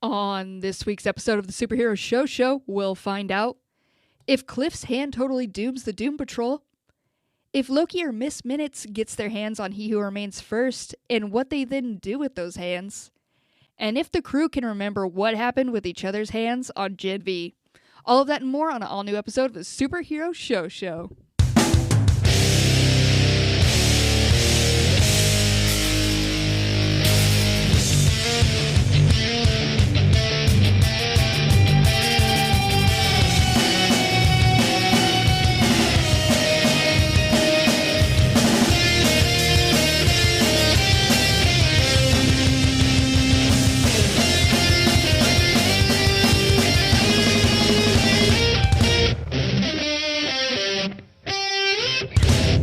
On this week's episode of the Superhero Show, we'll find out if Cliff's hand totally dooms the Doom Patrol, if Loki or Miss Minutes gets their hands on He Who Remains first, and what they then do with those hands, and if the crew can remember what happened with each other's hands on Gen V. All of that and more on an all-new episode of the Superhero Show.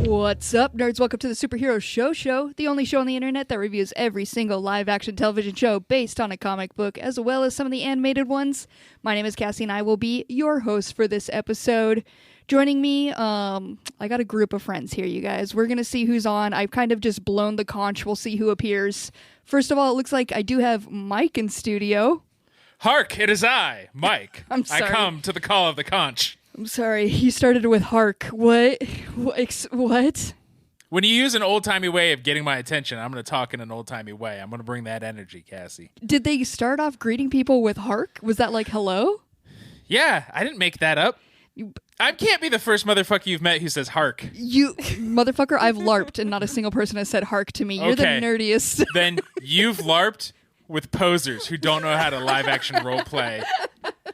What's up, nerds? Welcome to the Superhero Show, the only show on the internet that reviews every single live-action television show based on a comic book, as well as some of the animated ones. My name is Cassie, and I will be your host for this episode. Joining me, I got a group of friends here, you guys. We're going to see who's on. I've kind of just blown the conch. We'll see who appears. First of all, it looks like I do have Mike in studio. Hark, it is I, Mike. I'm sorry. I come to the call of the conch. I'm sorry, you started with hark. What? What? When you use an old-timey way of getting my attention, I'm going to talk in an old-timey way. I'm going to bring that energy, Cassie. Did they start off greeting people with hark? Was that like hello? Yeah, I didn't make that up. I can't be the first motherfucker you've met who says hark. You, motherfucker, I've LARPed and not a single person has said hark to me. You're Okay. the nerdiest. Then you've LARPed with posers who don't know how to live-action role-play,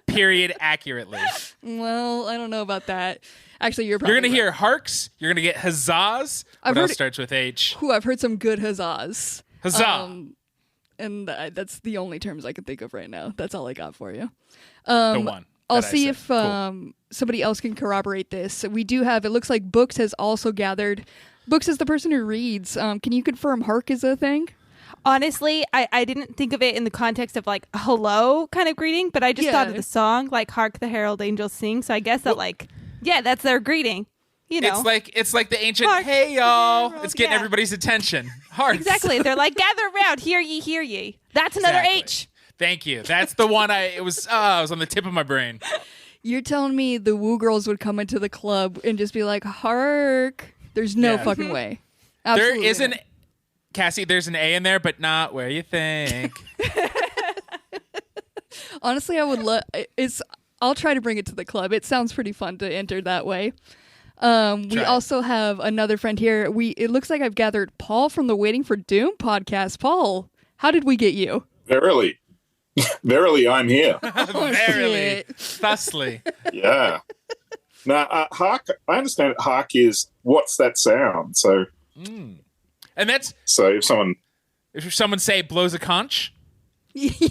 period, accurately. Well, I don't know about that. Actually, you're probably You're going to right. hear harks. You're going to get huzzahs. What else starts with H? I've heard some good huzzahs. Huzzah. And that's the only terms I can think of right now. That's all I got for you. The one. I'll that I see said. if Cool. somebody else can corroborate this. We do have, it looks like Books has also gathered. Books is the person who reads. Can you confirm hark is a thing? Honestly, I didn't think of it in the context of like a hello kind of greeting, but I just thought of the song, like Hark the Herald Angels Sing. So I guess that that's their greeting. You know. It's like the ancient, Hark, hey y'all. herald, It's getting yeah. everybody's attention. Hearts. Exactly. They're like, gather around, hear ye. That's another Exactly. H. Thank you. That's the one it was on the tip of my brain. You're telling me the Woo Girls would come into the club and just be like, hark? There's no Yeah. fucking way. Absolutely There is not. Cassie, there's an A in there, but not where you think. Honestly, I would love. I'll try to bring it to the club. It sounds pretty fun to enter that way. We Try it. also have another friend here. It looks like I've gathered Paul from the Waiting for Doom podcast. Paul, how did we get you? Verily, I'm here. Verily. shit. Thusly. Yeah. Now, hark. I understand that hark is what's that sound. So And that's if someone, if someone say blows a conch,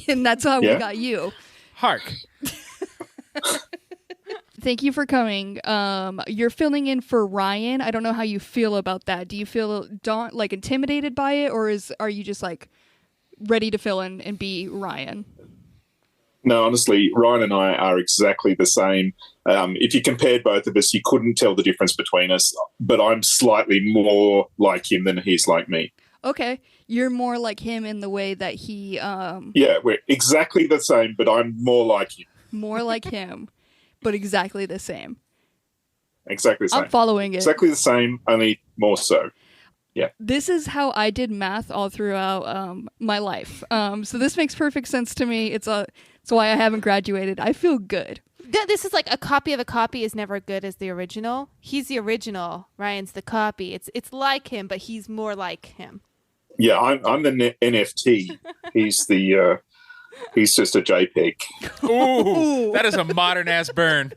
And that's how we Yeah. got you. hark. Thank you for coming. You're filling in for Ryan. I don't know how you feel about that. Do you feel intimidated by it, or are you just like ready to fill in and be Ryan? no, honestly, Ryan and I are exactly the same. If you compared both of us, you couldn't tell the difference between us. But I'm slightly more like him than he's like me. Okay, you're more like him in the way that he Yeah, we're exactly the same, but I'm more like him. more like him, but exactly the same. Exactly the same. I'm following it. Exactly the same, only more so. This is how I did math all throughout my life. So this makes perfect sense to me. It's why I haven't graduated. I feel good. This is like a copy of a copy is never good as the original. He's the original. Ryan's the copy. It's like him, but he's more like him. Yeah, I'm the NFT. He's just a JPEG. Ooh, that is a modern ass burn.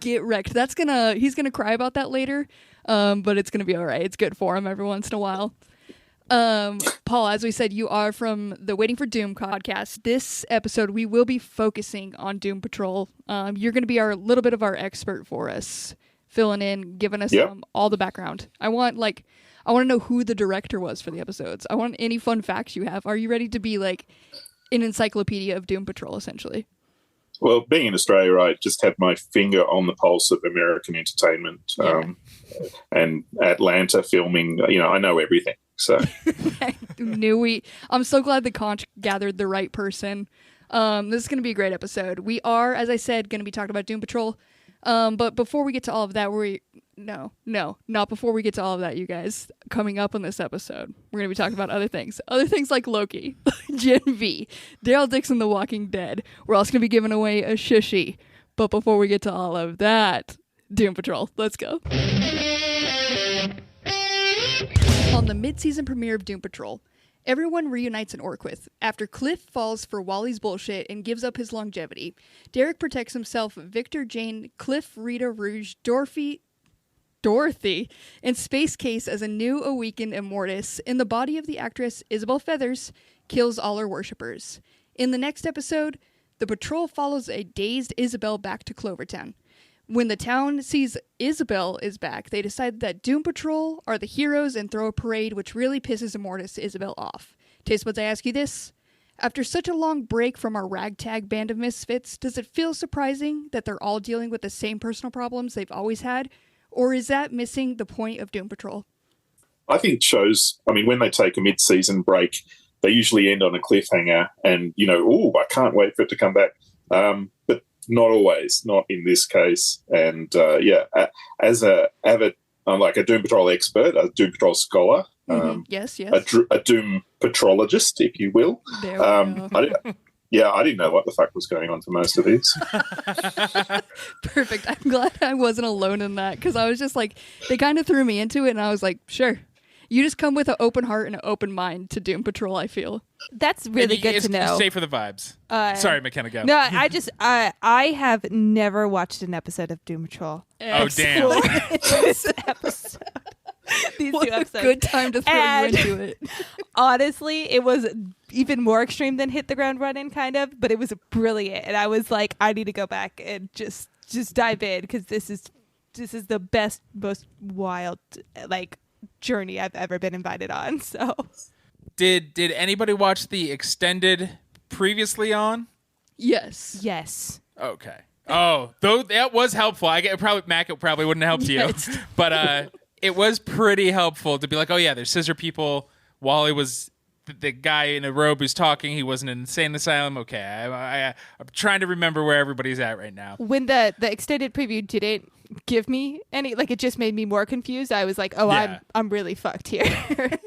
Get wrecked. He's gonna cry about that later. But it's gonna be all right. It's good for him every once in a while. Paul, as we said, you are from the Waiting for Doom podcast. This episode, we will be focusing on Doom Patrol. You're going to be a little bit of our expert for us, filling in, giving us all the background. I want to know who the director was for the episodes. I want any fun facts you have. Are you ready to be like an encyclopedia of Doom Patrol, essentially? Well, being in Australia, I just have my finger on the pulse of American entertainment and Atlanta filming. I know everything. So I'm so glad the conch gathered the right person. This is going to be a great episode. We are, as I said, going to be talking about Doom Patrol. But before we get to all of that, not before we get to all of that, you guys. Coming up on this episode, we're going to be talking about other things like Loki, Gen V, Daryl Dixon, The Walking Dead. We're also going to be giving away a shushy. But before we get to all of that, Doom Patrol, let's go. On the mid-season premiere of Doom Patrol, everyone reunites in Orqwith after Cliff falls for Wally's bullshit and gives up his longevity. Derek protects himself, Victor, Jane, Cliff, Rita, Rouge, Dorothy, and Space Case as a new awakened Immortus in the body of the actress Isabel Feathers kills all her worshippers. In the next episode, the patrol follows a dazed Isabel back to Clovertown. When the town sees Isabel is back, they decide that Doom Patrol are the heroes and throw a parade, which really pisses Immortus Isabel off. Taste buds, I ask you this. After such a long break from our ragtag band of misfits, does it feel surprising that they're all dealing with the same personal problems they've always had? Or is that missing the point of Doom Patrol? I think shows, when they take a mid-season break, they usually end on a cliffhanger and, I can't wait for it to come back. But not always, not in this case. And, as I'm like a Doom Patrol expert, a Doom Patrol scholar. Yes. A Doom Patrologist, if you will. There we go. I didn't know what the fuck was going on for most of these. Perfect. I'm glad I wasn't alone in that, because I was just like, they kind of threw me into it, and I was like, sure. You just come with an open heart and an open mind to Doom Patrol, I feel. That's really good to know. Stay for the vibes. Sorry, McKenna, go. No, I have never watched an episode of Doom Patrol. Oh, damn. This episode. These what two episodes. A good time to throw you into it. Honestly, it was even more extreme than Hit the Ground Running, kind of, but it was brilliant. And I was like, I need to go back and just dive in, because this is the best, most wild journey I've ever been invited on. So, did anybody watch the extended previously on? Yes. Okay. Oh, though that was helpful. Mac, it probably wouldn't have helped you, but it was pretty helpful to be like, oh yeah, there's scissor people. Wally was the guy in a robe who's talking. He was in an insane asylum. Okay, I'm trying to remember where everybody's at right now. When the extended preview didn't give me any, it just made me more confused. I was like, oh, yeah. I'm really fucked here.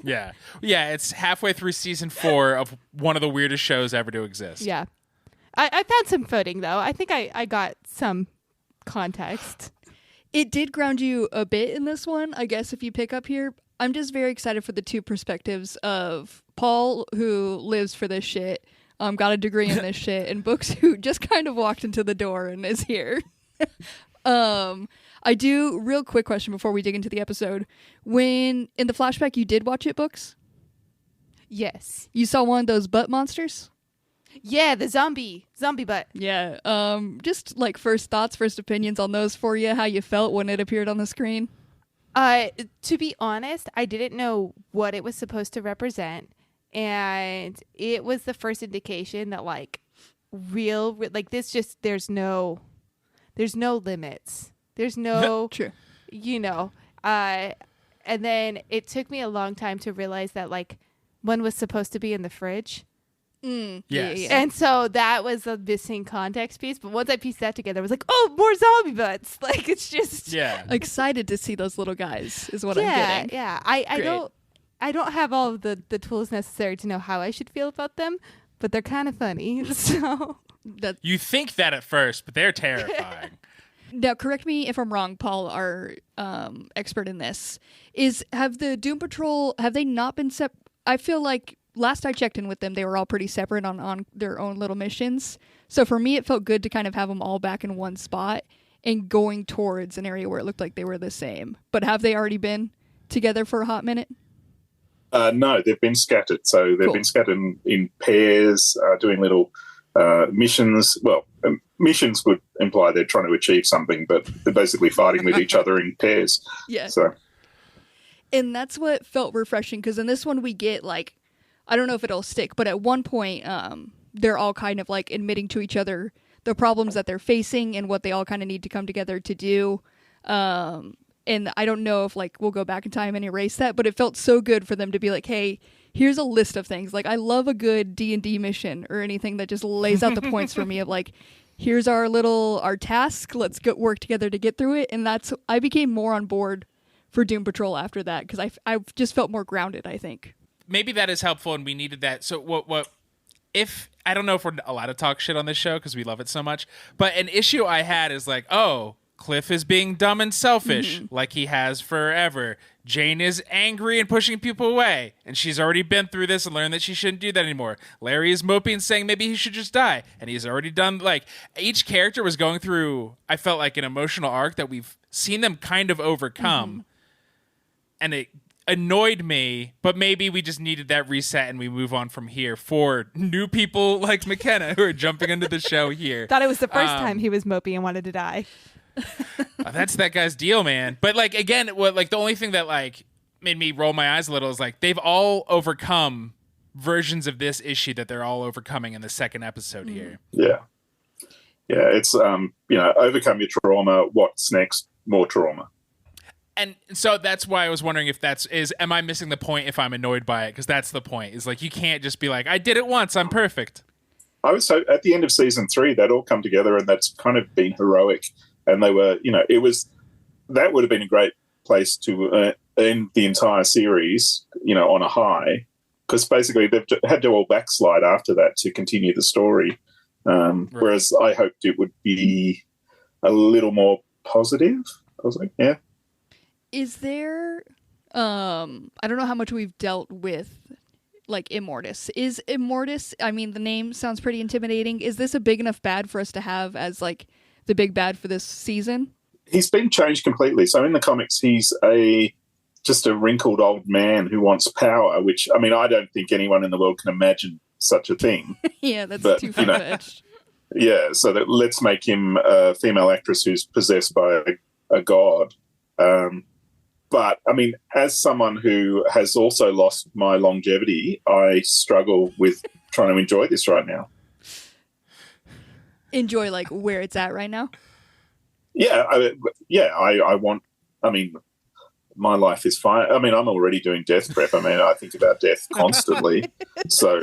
Yeah. It's halfway through season 4 of one of the weirdest shows ever to exist. Yeah. I found some footing, though. I think I got some context. It did ground you a bit in this one, I guess, if you pick up here. I'm just very excited for the two perspectives of Paul, who lives for this shit, got a degree in this shit, and Books, who just kind of walked into the door and is here. I do, real quick question before we dig into the episode. When, in the flashback, you did watch it, Books? Yes. You saw one of those butt monsters? Yeah, the zombie butt. Yeah. Just first thoughts, first opinions on those for you, how you felt when it appeared on the screen. To be honest, I didn't know what it was supposed to represent, and it was the first indication that there's no limits. There's no true. And then it took me a long time to realize that one was supposed to be in the fridge. Yes. Yeah. And so that was a missing context piece. But once I pieced that together, I was like, oh, more zombie butts. It's just excited to see those little guys is what I'm getting. Yeah. I don't have all of the tools necessary to know how I should feel about them, but they're kind of funny. So you think that at first, but they're terrifying. Now, correct me if I'm wrong, Paul, our expert in this. Have the Doom Patrol, have they not been I feel like last I checked in with them, they were all pretty separate on their own little missions. So for me, it felt good to kind of have them all back in one spot and going towards an area where it looked like they were the same. But have they already been together for a hot minute? No, they've been scattered. So they've been scattered in pairs, doing little missions. Well, missions would imply they're trying to achieve something, but they're basically fighting with each other in pairs. Yeah. So. And that's what felt refreshing, because in this one we get I don't know if it'll stick, but at one point, they're all kind of admitting to each other the problems that they're facing and what they all kind of need to come together to do. And I don't know if like we'll go back in time and erase that, but it felt so good for them to be like, hey, here's a list of things. Like I love a good D&D mission or anything that just lays out the points for me of like, here's our task. Let's work together to get through it. And I became more on board for Doom Patrol after that because I just felt more grounded, I think. Maybe that is helpful and we needed that. So what if, I don't know if we're allowed to talk shit on this show because we love it so much, but an issue I had is like, oh, Cliff is being dumb and selfish like he has forever. Jane is angry and pushing people away, and she's already been through this and learned that she shouldn't do that anymore. Larry is moping and saying maybe he should just die, and he's already done, like, each character was going through, I felt like, an emotional arc that we've seen them kind of overcome, and it annoyed me, but maybe we just needed that reset and we move on from here for new people like McKenna who are jumping into the show here. Thought it was the first time he was mopey and wanted to die. That's that guy's deal, man. But like again, the only thing that like made me roll my eyes a little is like they've all overcome versions of this issue that they're all overcoming in the second episode here. Yeah, it's overcome your trauma. What's next? More trauma. And so that's why I was wondering if am I missing the point if I'm annoyed by it? Because that's the point. Is like you can't just be like, I did it once, I'm perfect. I was so at the end of season 3, they'd all come together, and that's kind of been heroic. And they were, that would have been a great place to end the entire series, on a high, because basically they've had to all backslide after that to continue the story. Right. Whereas I hoped it would be a little more positive. I was like, yeah. Is there, I don't know how much we've dealt with, like, Immortus. Is Immortus, I mean, the name sounds pretty intimidating. Is this a big enough bad for us to have as, like, the big bad for this season? He's been changed completely. So in the comics, he's just a wrinkled old man who wants power, which, I mean, I don't think anyone in the world can imagine such a thing. Yeah, that's too far-fetched. Yeah, so let's make him a female actress who's possessed by a god. But, I mean, as someone who has also lost my longevity, I struggle with trying to enjoy this right now. Enjoy, like, where it's at right now? Yeah, I want, I mean, my life is fine. I mean, I'm already doing death prep. I mean, I think about death constantly. So,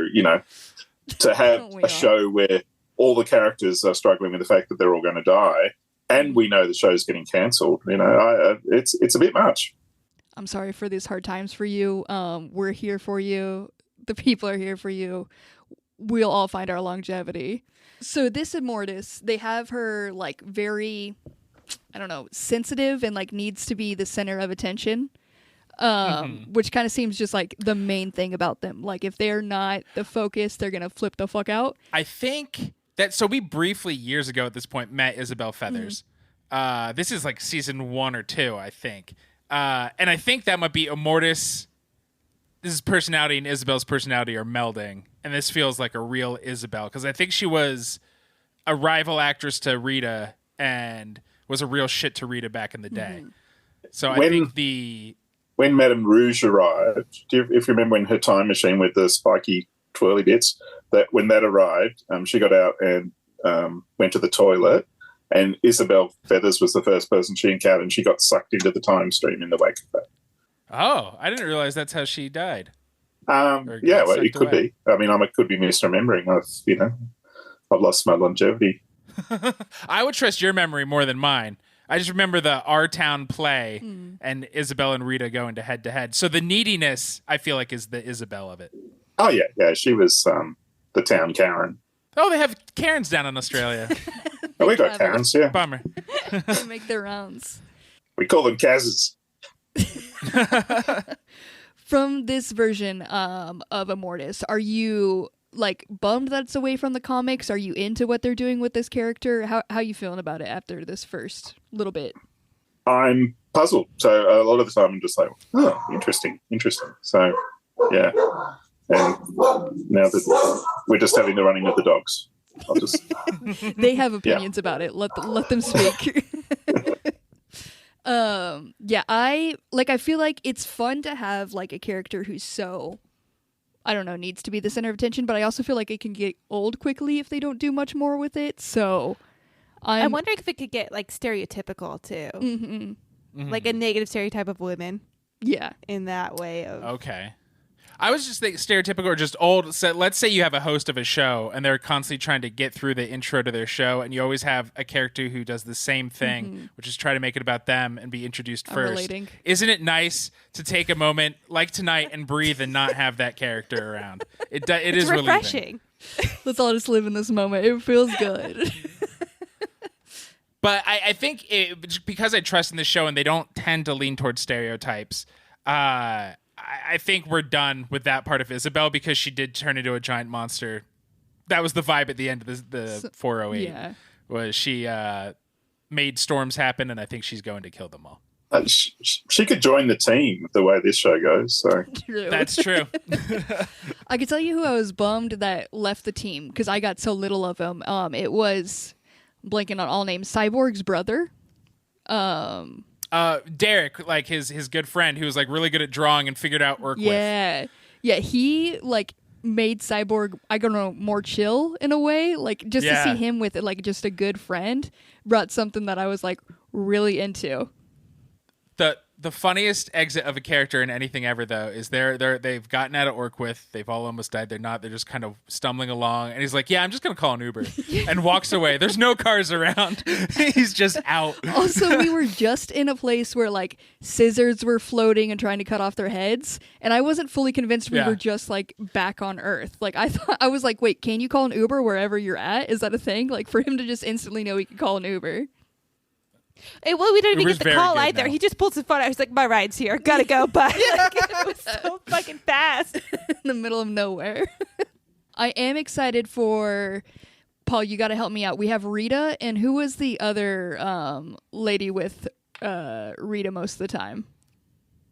to have a show where all the characters are struggling with the fact that they're all going to die, and we know the show's getting cancelled, it's a bit much. I'm sorry for these hard times for you. We're here for you. The people are here for you. We'll all find our longevity. So this Immortus, they have her like very, I don't know, sensitive and like needs to be the center of attention, which kind of seems just like the main thing about them. Like if they're not the focus, they're going to flip the fuck out. I think that, so we briefly years ago at this point met Isabel Feathers. This is like season 1 or 2, I think. And I think that might be Immortus. His personality and Isabel's personality are melding. And this feels like a real Isabel. Because I think she was a rival actress to Rita and was a real shit to Rita back in the day. So I think when Madame Rouge arrived, if you remember when her time machine with the spiky twirly bits, that when that arrived, she got out and went to the toilet. And Isabel Feathers was the first person she encountered, and she got sucked into the time stream in the wake of that. Oh, I didn't realize that's how she died. Yeah, well, it could be. I mean, I could be misremembering. I've lost my longevity. I would trust your memory more than mine. I just remember the Our Town play and Isabel and Rita going to head. So the neediness, I feel like, is the Isabel of it. Oh, yeah. She was the town Karen. Oh, they have Karens down in Australia. Oh, we got Karens, yeah. Bummer. They make their rounds. We call them Kaz's. From this version of Immortus, are you like bummed that it's away from the comics? Are you into what they're doing with this character? How you feeling about it after this first little bit? I'm puzzled. So a lot of the time I'm just like, oh, interesting. So, yeah. And now that we're just having the running of the dogs. I'll just... They have opinions about it. Let them speak. I feel like it's fun to have like a character who's so, I don't know, needs to be the center of attention, but I also feel like it can get old quickly if they don't do much more with it. So I'm wondering if it could get like stereotypical too. like a negative stereotype of women Yeah. in that way of Okay. I was just thinking stereotypical or just old. So let's say you have a host of a show and they're constantly trying to get through the intro to their show, and you always have a character who does the same thing, which is try to make it about them and be introduced first. Relating. Isn't it nice to take a moment like tonight and breathe and not have that character around? It it's is refreshing. relieving. Let's all just live in this moment. It feels good. But I think because I trust in the show and they don't tend to lean towards stereotypes, I think we're done with that part of Isabel because she did turn into a giant monster. That was the vibe at the end of the 408. Yeah. Was she made storms happen, and I think she's going to kill them all. She could join the team the way this show goes. So True. That's true. I can tell you who I was bummed that left the team because I got so little of him. It was blanking on all names. Cyborg's brother. Derek, like his good friend, who was like really good at drawing and figured out Orqwith. Yeah. He like made Cyborg, I don't know, more chill in a way. Like just to see him with like just a good friend brought something that I was like really into. The funniest exit of a character in anything ever, though, is they've gotten out of Orqwith. They've all almost died. They're not. They're just kind of stumbling along. And he's like, yeah, I'm just going to call an Uber. And walks away. There's no cars around. He's just out. Also, we were just in a place where like scissors were floating and trying to cut off their heads. And I wasn't fully convinced we were just like back on Earth. Like I was like, wait, can you call an Uber wherever you're at? Is that a thing? Like for him to just instantly know he could call an Uber. Well, we didn't even Uber's get the call very good either. now. He just pulled his phone out. I was like, my ride's here. Gotta go. Bye. Like, it was so fucking fast. In the middle of nowhere. I am excited for Paul. You got to help me out. We have Rita, and who was the other lady with Rita most of the time?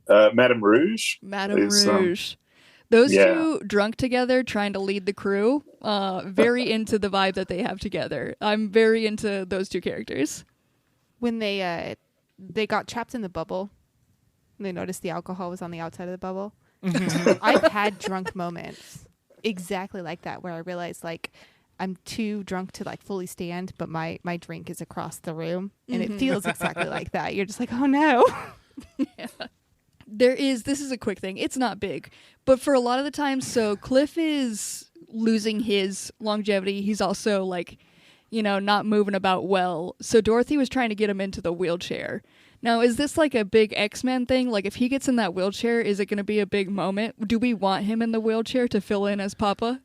Madame Rouge. Madame is, Rouge. Those yeah. two drunk together, trying to lead the crew. Very into the vibe that they have together. I'm very into those two characters. When they got trapped in the bubble, and they noticed the alcohol was on the outside of the bubble. I've had drunk moments exactly like that where I realized like I'm too drunk to like fully stand, but my drink is across the room, and it feels exactly like that. You're just like, oh no. Yeah. This is a quick thing. It's not big, but for a lot of the time, so Cliff is losing his longevity. He's also like, not moving about well. So Dorothy was trying to get him into the wheelchair. Now, is this like a big X-Men thing? Like if he gets in that wheelchair, is it going to be a big moment? Do we want him in the wheelchair to fill in as Papa?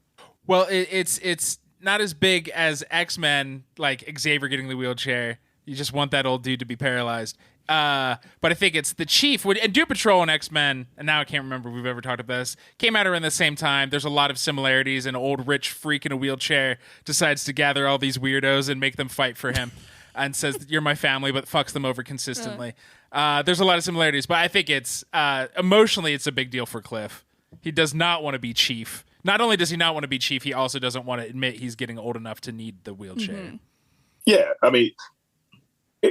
Well, it's not as big as X-Men, like Xavier getting the wheelchair. You just want that old dude to be paralyzed. But I think it's the Chief. And Doom Patrol and X-Men, and now I can't remember if we've ever talked about this, came out around the same time. There's a lot of similarities. An old rich freak in a wheelchair decides to gather all these weirdos and make them fight for him and says, you're my family, but fucks them over consistently. There's a lot of similarities, but I think it's emotionally it's a big deal for Cliff. He does not want to be Chief. Not only does he not want to be Chief, he also doesn't want to admit he's getting old enough to need the wheelchair. Mm-hmm. Yeah, I mean,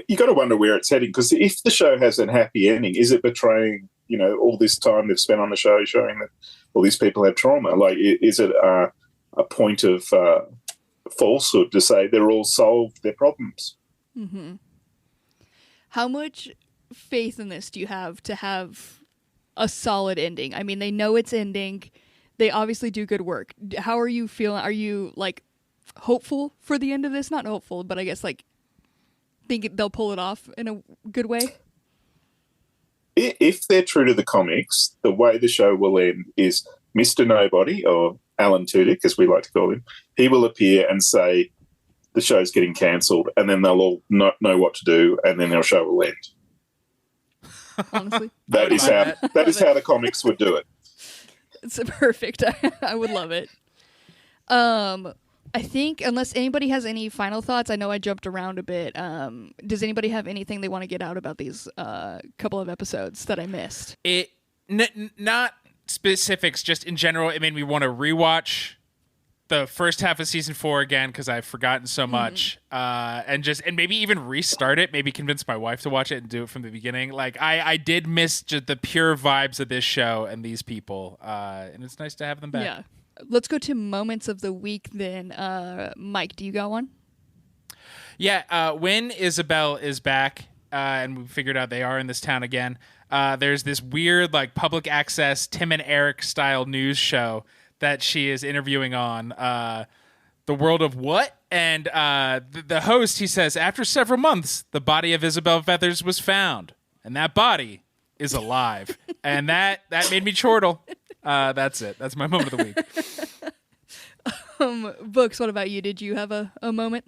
you got to wonder where it's heading, because if the show has a happy ending, is it betraying, all this time they've spent on the show showing that all these people have trauma? Like, is it a point of falsehood to say they're all solved their problems? Mm-hmm. How much faith in this do you have to have a solid ending? I mean, they know it's ending. They obviously do good work. How are you feeling? Are you like hopeful for the end of this? Not hopeful, but I guess like think they'll pull it off in a good way? If they're true to the comics, the way the show will end is Mr. Nobody, or Alan Tudyk, as we like to call him, he will appear and say the show's getting cancelled, and then they'll all not know what to do, and then their show will end. Honestly, That is how the comics would do it. it's perfect. I would love it. I think unless anybody has any final thoughts, I know I jumped around a bit. Does anybody have anything they want to get out about these couple of episodes that I missed? Not specifics, just in general, it made me want to rewatch the first half of season 4 again because I've forgotten so much, and maybe even restart it. Maybe convince my wife to watch it and do it from the beginning. Like I did miss just the pure vibes of this show and these people, and it's nice to have them back. Yeah. Let's go to moments of the week then. Mike, do you got one? Yeah, when Isabel is back and we figured out they are in this town again. There's this weird, like, public access Tim and Eric style news show that she is interviewing on, The World of What? And the host, he says, after several months, the body of Isabel Feathers was found, and that body is alive. And that made me chortle. That's it. That's my moment of the week. Books, what about you? Did you have a moment?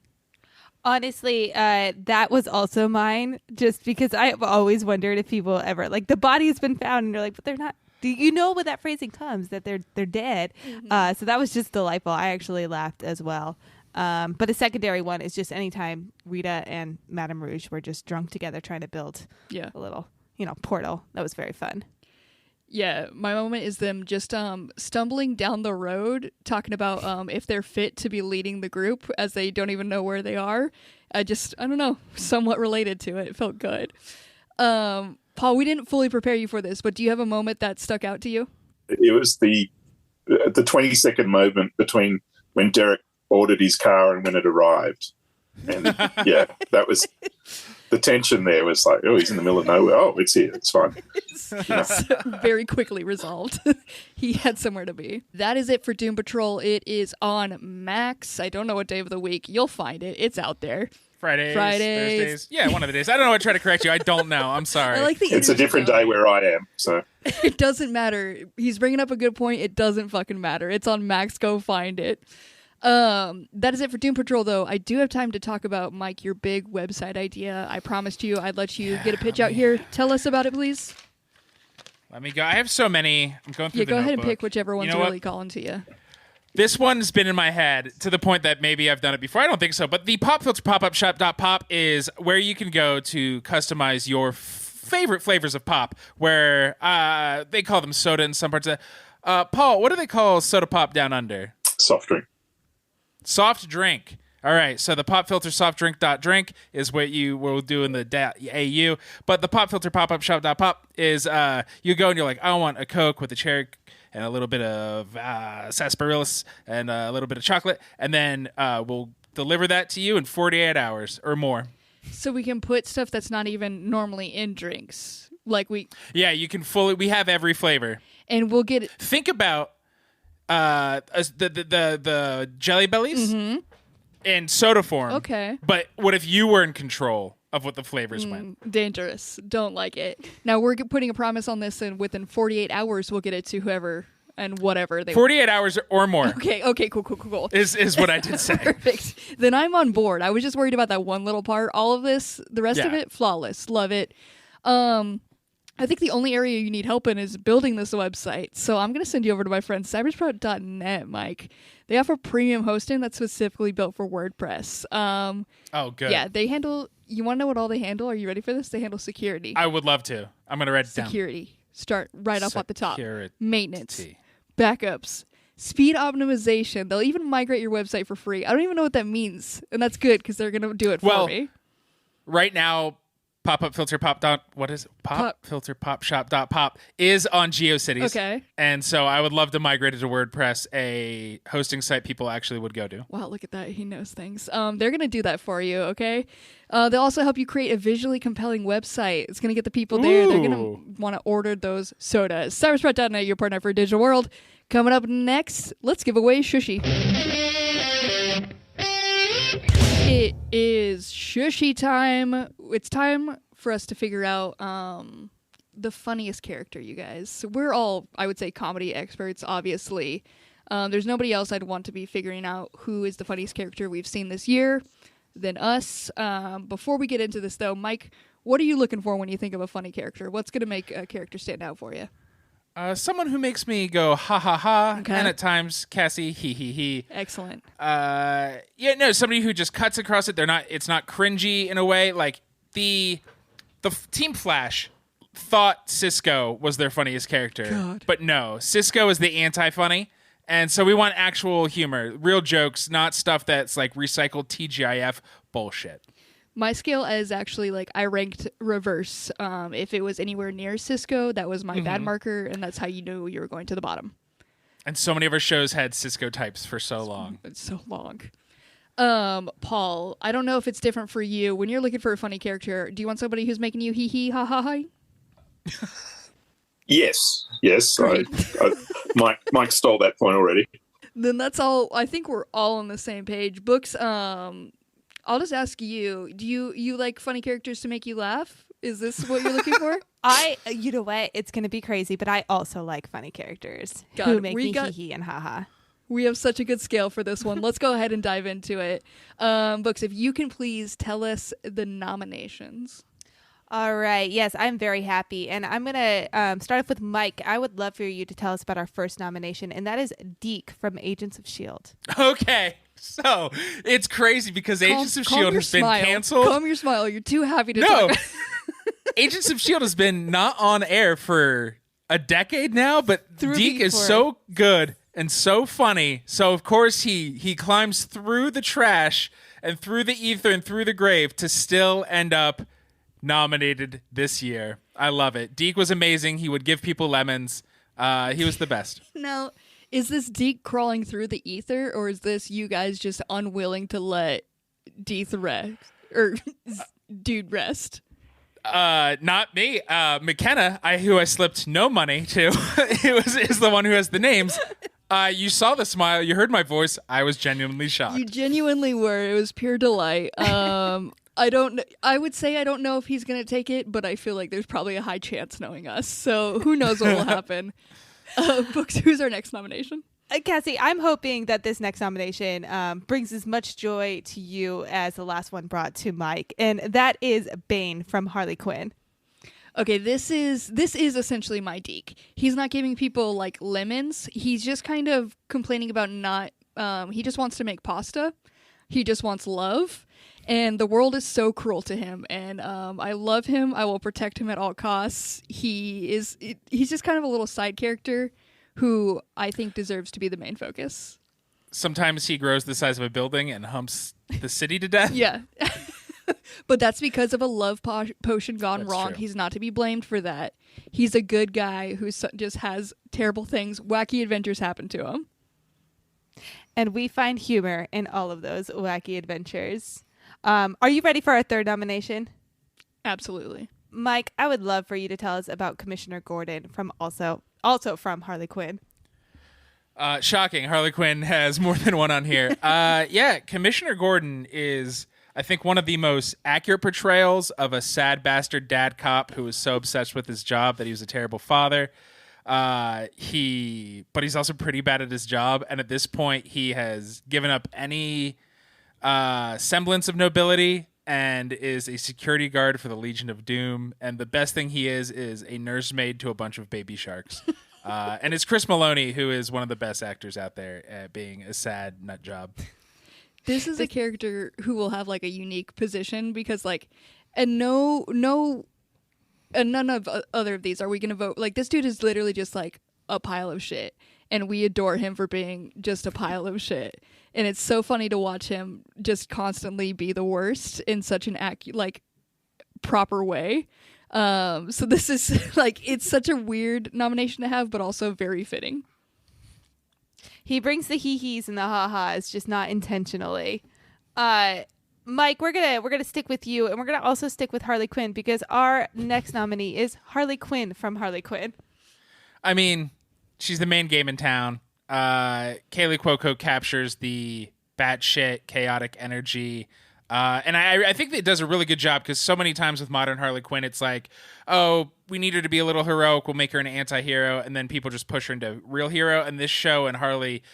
Honestly, that was also mine, just because I've always wondered if people ever, like, the body has been found and you're like, but they're not. Do you know when that phrasing comes, that they're dead? So that was just delightful. I actually laughed as well. But a secondary one is just anytime Rita and Madame Rouge were just drunk together trying to build a little, portal. That was very fun. Yeah, my moment is them just stumbling down the road, talking about if they're fit to be leading the group, as they don't even know where they are. I don't know, somewhat related to it. It felt good. Paul, we didn't fully prepare you for this, but do you have a moment that stuck out to you? It was the 20-second moment between when Derek ordered his car and when it arrived. And yeah, that was... The tension there was like, oh, he's in the middle of nowhere. Oh, it's here. It's fine. Very quickly resolved. He had somewhere to be. That is it for Doom Patrol. It is on Max. I don't know what day of the week. You'll find it. It's out there. Fridays, Thursdays. Yeah, one of the days. I don't know what to try to correct you. I don't know. I'm sorry. I like the it's a different day where I am, so. It doesn't matter. He's bringing up a good point. It doesn't fucking matter. It's on Max. Go find it. That is it for Doom Patrol, though. I do have time to talk about, Mike, your big website idea. I promised you I'd let you get a pitch out here. Tell us about it, please. Let me go. I have so many. I'm going through the go ahead notebook. and pick whichever one's really calling to you. This one's been in my head to the point that maybe I've done it before. I don't think so. But the Pop Filter Pop-Up Shop.pop is where you can go to customize your favorite flavors of pop, where they call them soda in some parts of Paul, what do they call soda pop down under? Soft drink. Soft drink. All right, so the pop filter soft drink is what you will do in the AU, but the pop filter pop-up shop.pop is you go and you're like, I want a Coke with a cherry and a little bit of sarsaparilla and a little bit of chocolate, and then we'll deliver that to you in 48 hours or more. So we can put stuff that's not even normally in drinks, like Yeah, you can we have every flavor, and we'll get it. Think about the Jelly Bellies in soda form. Okay. But what if you were in control of what the flavors went? Dangerous. Don't like it. Now we're putting a promise on this, and within 48 hours we'll get it to whoever and whatever they 48 hours or more. Okay, cool. Is what I did say. Perfect. Then I'm on board. I was just worried about that one little part. All of this, the rest of it, flawless. Love it. I think the only area you need help in is building this website. So I'm going to send you over to my friend cybersprout.net, Mike. They offer premium hosting that's specifically built for WordPress. Oh, good. Yeah, they handle... You want to know what all they handle? Are you ready for this? They handle security. I would love to. I'm going to write it down. Security. Start right up at the top. Security. Maintenance. Backups. Speed optimization. They'll even migrate your website for free. I don't even know what that means. And that's good because they're going to do it for me. Right now... Pop-up filter what is it? Filter pop shop.pop is on GeoCities. Okay. And so I would love to migrate it to WordPress, a hosting site people actually would go to. Wow, look at that. He knows things. They're going to do that for you, okay? They'll also help you create a visually compelling website. It's going to get the people there. They're going to want to order those sodas. Cybersprout.net, your partner for Digital World. Coming up next, let's give away Shushy. It is Shushy time. It's time for us to figure out the funniest character, you guys. So we're all, I would say, comedy experts, obviously. There's nobody else I'd want to be figuring out who is the funniest character we've seen this year than us. Before we get into this, though, Mike, what are you looking for when you think of a funny character? What's going to make a character stand out for you? Someone who makes me go ha ha ha, okay. And at times Cassie he he he. Excellent. Somebody who just cuts across it. It's not cringy in a way. Like the Team Flash thought Cisco was their funniest character, God. But no, Cisco is the anti-funny, and so we want actual humor, real jokes, not stuff that's like recycled TGIF bullshit. My scale is actually like I ranked reverse. If it was anywhere near Cisco, that was my bad marker, and that's how you knew you were going to the bottom. And so many of our shows had Cisco types for so long. It's so long. Paul, I don't know if it's different for you. When you're looking for a funny character, do you want somebody who's making you hee hee ha ha ha? Yes. Great. Mike stole that point already. Then that's all. I think we're all on the same page. Books. I'll just ask you. Do you like funny characters to make you laugh? Is this what you're looking for? You know what? It's going to be crazy, but I also like funny characters God, who make me hee hee and ha ha. We have such a good scale for this one. Let's go ahead and dive into it. Books, if you can please tell us the nominations. All right. Yes, I'm very happy. And I'm going to start off with Mike. I would love for you to tell us about our first nomination, and that is Deke from Agents of S.H.I.E.L.D. Okay. So it's crazy because Agents of S.H.I.E.L.D. has been canceled. Calm your smile. You're too happy to No. talk. Agents of S.H.I.E.L.D. has been not on air for a decade now, but Deke is so good and so funny. So, of course, he climbs through the trash and through the ether and through the grave to still end up nominated this year. I love it. Deke was amazing. He would give people lemons. He was the best. Now, is this Deke crawling through the ether, or is this you guys just unwilling to let Deke rest? Or dude rest? Not me. McKenna, who I slipped no money to, is the one who has the names. You saw the smile. You heard my voice. I was genuinely shocked. You genuinely were. It was pure delight. I would say I don't know if he's going to take it, but I feel like there's probably a high chance knowing us. So who knows what will happen. Books, who's our next nomination? Cassie, I'm hoping that this next nomination brings as much joy to you as the last one brought to Mike, and that is Bane from Harley Quinn. Okay, this is essentially my Deke. He's not giving people like lemons. He's just kind of complaining about not. He just wants to make pasta. He just wants love, and the world is so cruel to him. And I love him. I will protect him at all costs. He's just kind of a little side character who I think deserves to be the main focus. Sometimes he grows the size of a building and humps the city to death. Yeah. But that's because of a love potion gone That's wrong. true. He's not to be blamed for that. He's a good guy who just has terrible things, wacky adventures happen to him. And we find humor in all of those wacky adventures. Are you ready for our third nomination? Absolutely. Mike, I would love for you to tell us about Commissioner Gordon from also from Harley Quinn. Shocking. Harley Quinn has more than one on here. Yeah, Commissioner Gordon is, I think, one of the most accurate portrayals of a sad bastard dad cop who was so obsessed with his job that he was a terrible father. But he's also pretty bad at his job. And at this point, he has given up any semblance of nobility and is a security guard for the Legion of Doom. And the best thing he is a nursemaid to a bunch of baby sharks. And it's Chris Maloney, who is one of the best actors out there at being a sad nut job. This is a character who will have like a unique position because and none of other of these are we going to vote. Like this dude is literally just like a pile of shit and we adore him for being just a pile of shit. And it's so funny to watch him just constantly be the worst in such an proper way. So this is like, it's such a weird nomination to have, but also very fitting. He brings the hee-hees and the ha-has, just not intentionally. Mike, we're gonna stick with you, and we're gonna also stick with Harley Quinn because our next nominee is Harley Quinn from Harley Quinn. I mean, she's the main game in town. Kaylee Cuoco captures the batshit chaotic energy. And I think that it does a really good job because so many times with modern Harley Quinn, it's like, oh, we need her to be a little heroic. We'll make her an anti-hero. And then people just push her into real hero. And this show and Harley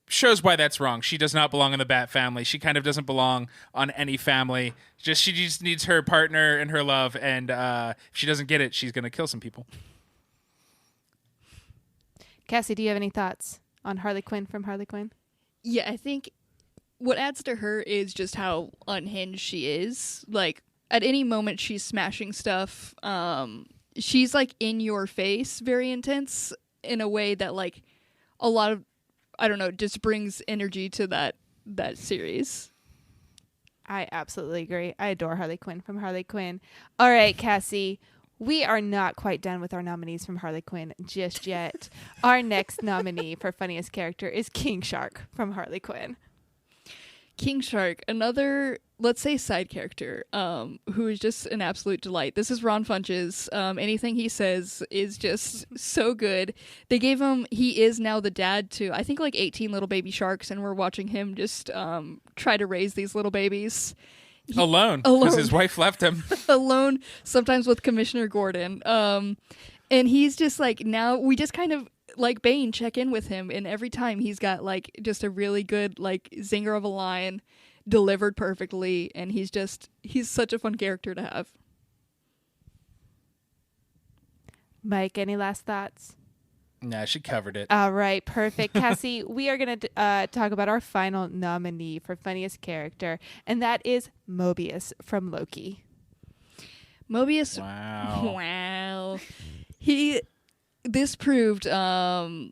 shows why that's wrong. She does not belong in the Bat family. She kind of doesn't belong on any family. She just needs her partner and her love. And if she doesn't get it, she's going to kill some people. Cassie, do you have any thoughts on Harley Quinn from Harley Quinn? Yeah, I think what adds to her is just how unhinged she is. Like, at any moment, she's smashing stuff. She's, like, in your face, very intense, in a way that, like, a lot of, I don't know, just brings energy to that series. I absolutely agree. I adore Harley Quinn from Harley Quinn. All right, Cassie, we are not quite done with our nominees from Harley Quinn just yet. Our next nominee for funniest character is King Shark from Harley Quinn. King Shark, another, let's say, side character, who is just an absolute delight. This is Ron Funches. Anything he says is just so good. They gave him, he is now the dad to, I think, like 18 little baby sharks, and we're watching him just try to raise these little babies. Alone, because his wife left him. Alone, sometimes with Commissioner Gordon. And he's just like, now we just kind of, like Bane, check in with him, and every time he's got like just a really good like zinger of a line delivered perfectly, and he's such a fun character to have. Mike, any last thoughts? Nah, she covered it. All right, perfect. Cassie, we are going to talk about our final nominee for funniest character, and that is Mobius from Loki. Mobius, wow. This proved the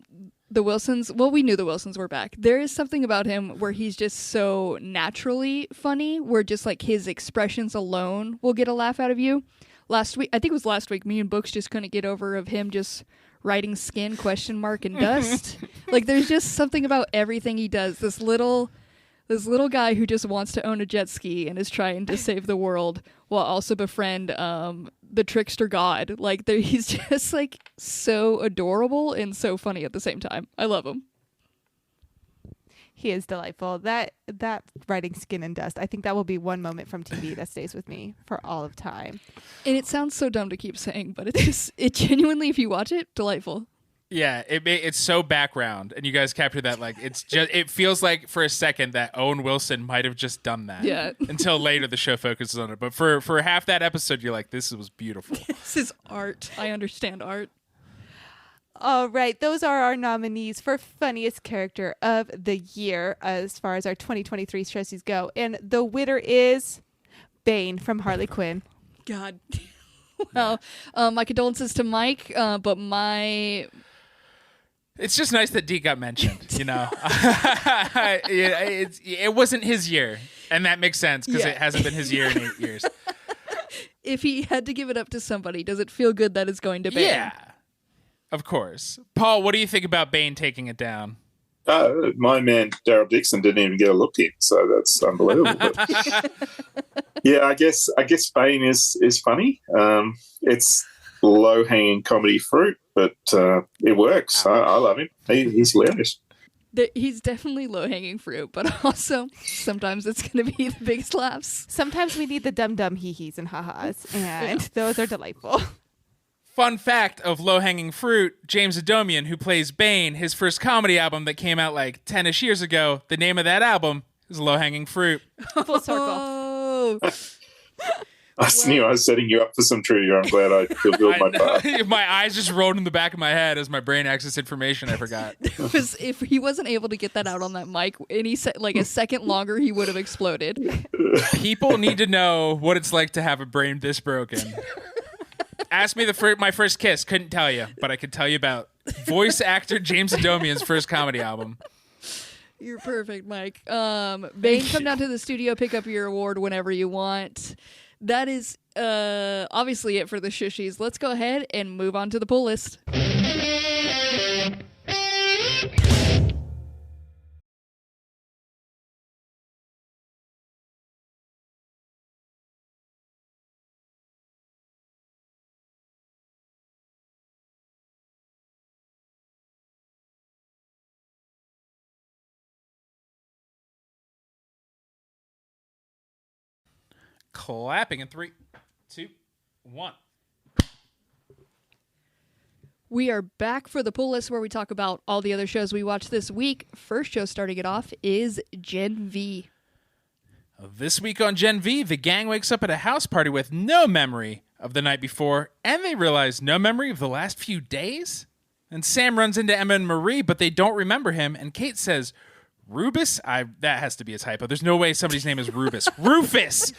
Wilsons. Well, we knew the Wilsons were back. There is something about him where he's just so naturally funny, where just like his expressions alone will get a laugh out of you. Last week, I think it was last week, me and Books just couldn't get over of him just writing skin ? And dust. Like there's just something about everything he does. This little guy who just wants to own a jet ski and is trying to save the world while also befriend the trickster god. Like he's just like so adorable and so funny at the same time. I love him. He is delightful. That writing skin and dust, I think that will be one moment from TV that stays with me for all of time. And it sounds so dumb to keep saying, but it genuinely, if you watch it, delightful. Yeah, it's so background, and you guys captured that. Like, it feels like for a second that Owen Wilson might have just done that. Yeah. Until later, the show focuses on it. But for half that episode, you're like, this was beautiful. This is art. I understand art. All right, those are our nominees for funniest character of the year as far as our 2023 Stressies go, and the winner is Bane from Harley Quinn. God. Well, my condolences to Mike, but it's just nice that Deke got mentioned, you know. It wasn't his year, and that makes sense because it hasn't been his year in 8 years. If he had to give it up to somebody, does it feel good that it's going to Bane? Yeah, of course. Paul, what do you think about Bane taking it down? My man Daryl Dixon didn't even get a look in, so that's unbelievable. But, yeah, I guess Bane is funny. It's low-hanging comedy fruit, but it works. I love him. He's hilarious. He's definitely low-hanging fruit, but also sometimes it's going to be the biggest laughs. Sometimes we need the dumb hee-hees and ha-has, and those are delightful. Fun fact of low-hanging fruit, James Adomian, who plays Bane, his first comedy album that came out like 10-ish years ago, the name of that album is Low-Hanging Fruit. Full circle. Oh. I knew I was setting you up for some trivia. I'm glad I fulfilled my part. My eyes just rolled in the back of my head as my brain accessed information I forgot. If he wasn't able to get that out on that mic any a second longer, he would have exploded. People need to know what it's like to have a brain this broken. Ask me my first kiss. Couldn't tell you, but I could tell you about voice actor James Adomian's first comedy album. You're perfect, Mike. Bane, come down to the studio, pick up your award whenever you want. That is obviously it for the shushies. Let's go ahead and move on to the pull list. Clapping in 3, 2, 1. We are back for the pull list where we talk about all the other shows we watched this week. First show starting it off is Gen V. This week on Gen V, the gang wakes up at a house party with no memory of the night before, and they realize no memory of the last few days. And Sam runs into Emma and Marie, but they don't remember him, and Kate says, Rubus? That has to be a typo. There's no way somebody's name is Rubus. Rufus!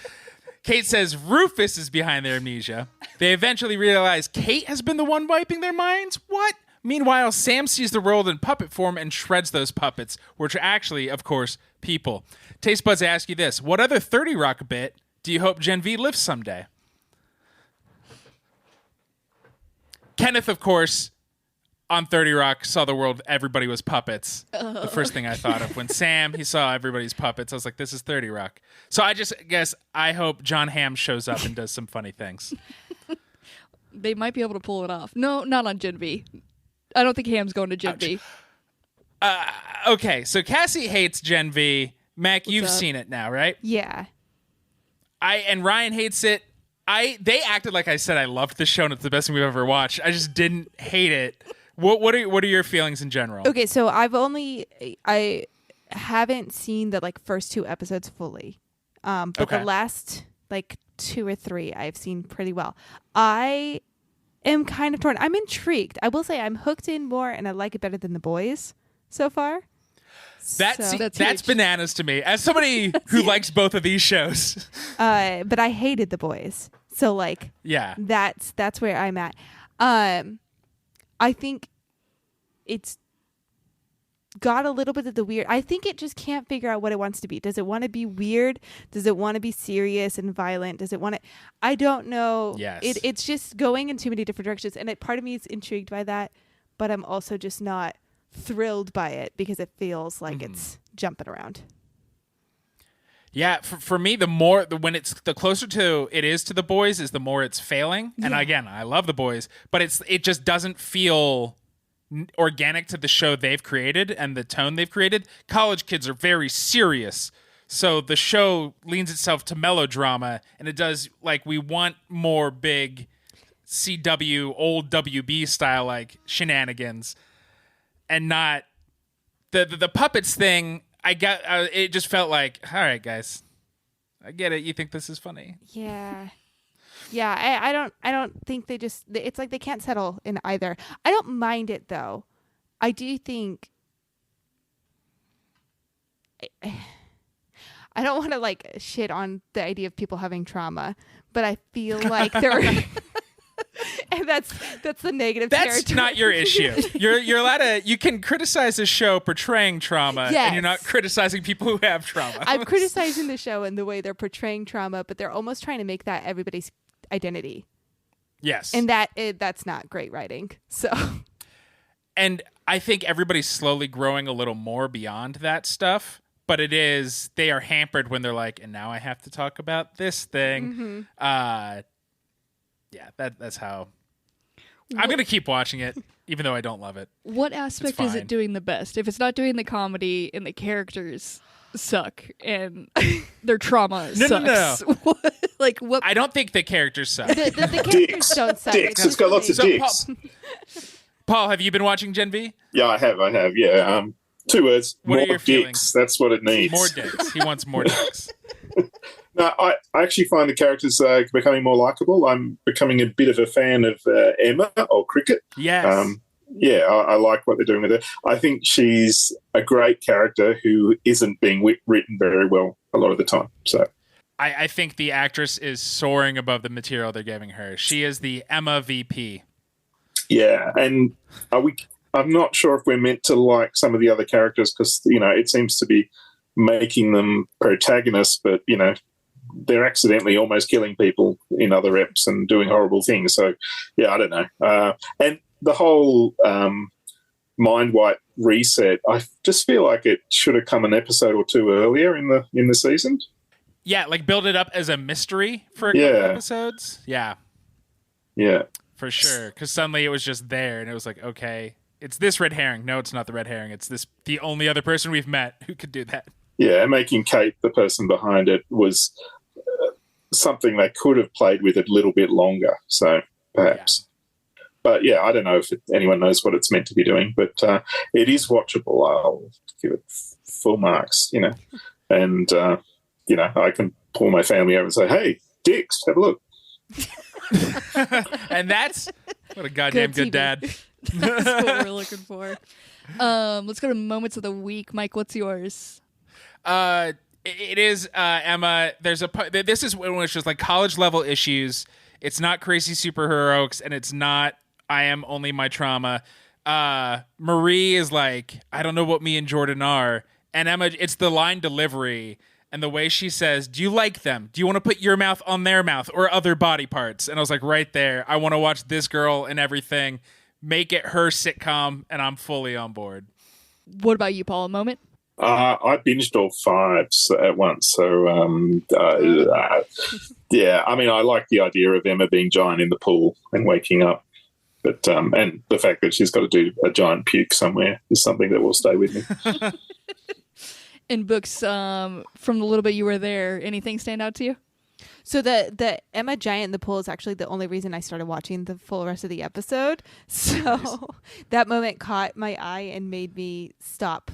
Kate says Rufus is behind their amnesia. They eventually realize Kate has been the one wiping their minds. What? Meanwhile, Sam sees the world in puppet form and shreds those puppets, which are actually, of course, people. Taste Buds, I ask you this. What other 30 Rock bit do you hope Gen V lifts someday? Kenneth, of course, on 30 Rock, saw the world, everybody was puppets. The first thing I thought of when Sam, he saw everybody's puppets, I was like, this is 30 Rock. So I just guess I hope John Hamm shows up and does some funny things. They might be able to pull it off. No, not on Gen V. I don't think Ham's going to Gen V. Okay, so Cassie hates Gen V. Mac, you've up? seen it now, right? Yeah. And Ryan hates it. They acted like I said I loved the show and it's the best thing we've ever watched. I just didn't hate it. What are your feelings in general? Okay, so I haven't seen the first 2 episodes fully. But Okay. the last 2 or 3 I've seen pretty well. I am kind of torn. I'm intrigued. I will say I'm hooked in more and I like it better than The Boys so far. That's huge. bananas to me. As somebody who likes both of these shows. But I hated The Boys. So Yeah. that's where I'm at. I think it's got a little bit of the weird. I think it just can't figure out what it wants to be. Does it want to be weird? Does it want to be serious and violent? Does it want to? I don't know. Yes. It's just going in too many different directions, and part of me is intrigued by that, but I'm also just not thrilled by it because it feels like it's jumping around. Yeah, for me, when it's the closer to it is to The Boys, is the more it's failing. And again, I love The Boys, but it just doesn't feel organic to the show they've created and the tone they've created. College kids are very serious, so the show leans itself to melodrama, and it does we want more big CW old WB style shenanigans, and not the puppets thing. It just felt like, all right, guys, I get it. You think this is funny? Yeah. Yeah, I don't think it's like they can't settle in either. I don't mind it though. I do think I don't want to shit on the idea of people having trauma, but I feel like there and that's the negative That's territory. not your issue. You're allowed to. You can criticize a show portraying trauma, Yes. and you're not criticizing people who have trauma. I'm criticizing the show and the way they're portraying trauma, but they're almost trying to make that everybody's identity. Yes, And that's not great writing. So and I think everybody's slowly growing a little more beyond that stuff. But they are hampered when they're like, and now I have to talk about this thing. Yeah, that's how. I'm gonna keep watching it, even though I don't love it. What aspect is it doing the best? If it's not doing the comedy and the characters suck and their trauma sucks. No. What? I don't think the characters suck. the characters Dicks. don't suck. Dicks. It's got lots of dicks. Paul, have you been watching Gen V? Yeah, I have. Yeah. 2 words. What more are your dicks. feelings? That's what it needs. More dicks. He wants more dicks. No, I actually find the characters becoming more likable. I'm becoming a bit of a fan of Emma or Cricket. Yes. Yeah, I like what they're doing with her. I think she's a great character who isn't being written very well a lot of the time. So I think the actress is soaring above the material they're giving her. She is the Emma VP. yeah, and I'm not sure if we're meant to like some of the other characters because it seems to be making them protagonists, but they're accidentally almost killing people in other eps and doing horrible things. So yeah, I don't know. And the whole mind wipe reset, I just feel like it should have come an episode or 2 earlier in the season. Yeah, build it up as a mystery for a couple episodes. Yeah, for sure. Because suddenly it was just there, and it was like, okay, it's this red herring. No, it's not the red herring. It's the only other person we've met who could do that. Yeah, making Kate the person behind it was something they could have played with a little bit longer. So perhaps. But yeah, I don't know if anyone knows what it's meant to be doing, but it is watchable. I'll give it full marks, and I can pull my family over and say, "Hey, dicks, have a look." And that's what a goddamn good dad. That's what we're looking for. Let's go to moments of the week. Mike, what's yours? It is Emma. This is when it's just college level issues. It's not crazy superheroics, and it's not I am only my trauma. Marie is like, I don't know what me and Jordan are, and Emma. It's the line delivery and the way she says, "Do you like them? Do you want to put your mouth on their mouth or other body parts?" And I was like, right there. I want to watch this girl and everything make it her sitcom, and I'm fully on board. What about you, Paul? A moment? I binged all 5 at once. So, yeah, I mean, I like the idea of Emma being giant in the pool and waking up. But and the fact that she's got to do a giant puke somewhere is something that will stay with me. In books, from the little bit you were there, anything stand out to you? So the Emma Giant in the pool is actually the only reason I started watching the full rest of the episode. So that moment caught my eye and made me stop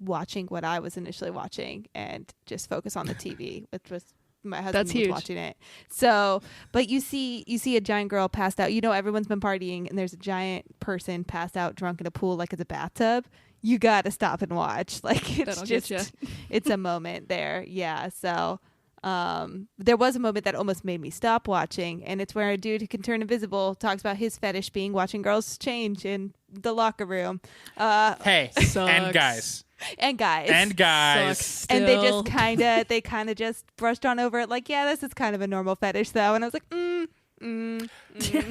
watching what I was initially watching and just focus on the TV, which was my husband was watching it. So, but you see a giant girl passed out. You know, everyone's been partying, and there's a giant person passed out drunk in a pool like it's a bathtub. You got to stop and watch. Like, it's just, it's a moment there. Yeah. So, there was a moment that almost made me stop watching, and it's where a dude who can turn invisible talks about his fetish being watching girls change in the locker room. Hey, and guys. And guys. And they kind of just brushed on over it like, yeah, this is kind of a normal fetish though. And I was like,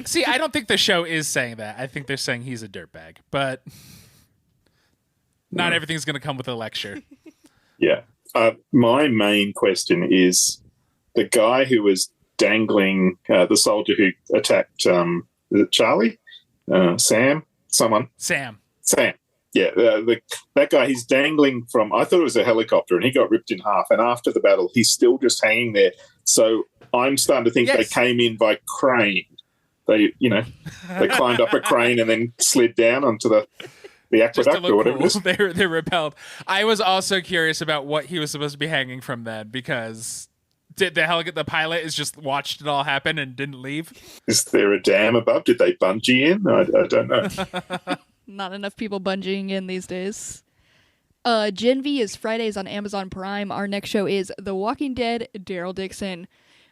See, I don't think the show is saying that. I think they're saying he's a dirtbag, but not everything's going to come with a lecture. Yeah. My main question is the guy who was dangling, the soldier who attacked, is it Charlie? Sam? Someone? Sam. Yeah, that guy, he's dangling from, I thought it was a helicopter, and he got ripped in half. And after the battle, he's still just hanging there. So I'm starting to think they came in by crane. They climbed up a crane and then slid down onto the aqueduct or whatever. Cool. They repelled. I was also curious about what he was supposed to be hanging from then, because did the pilot is just watched it all happen and didn't leave? Is there a dam above? Did they bungee in? I don't know. Not enough people bungeeing in these days. Gen V is Fridays on Amazon Prime. Our next show is The Walking Dead, Daryl Dixon.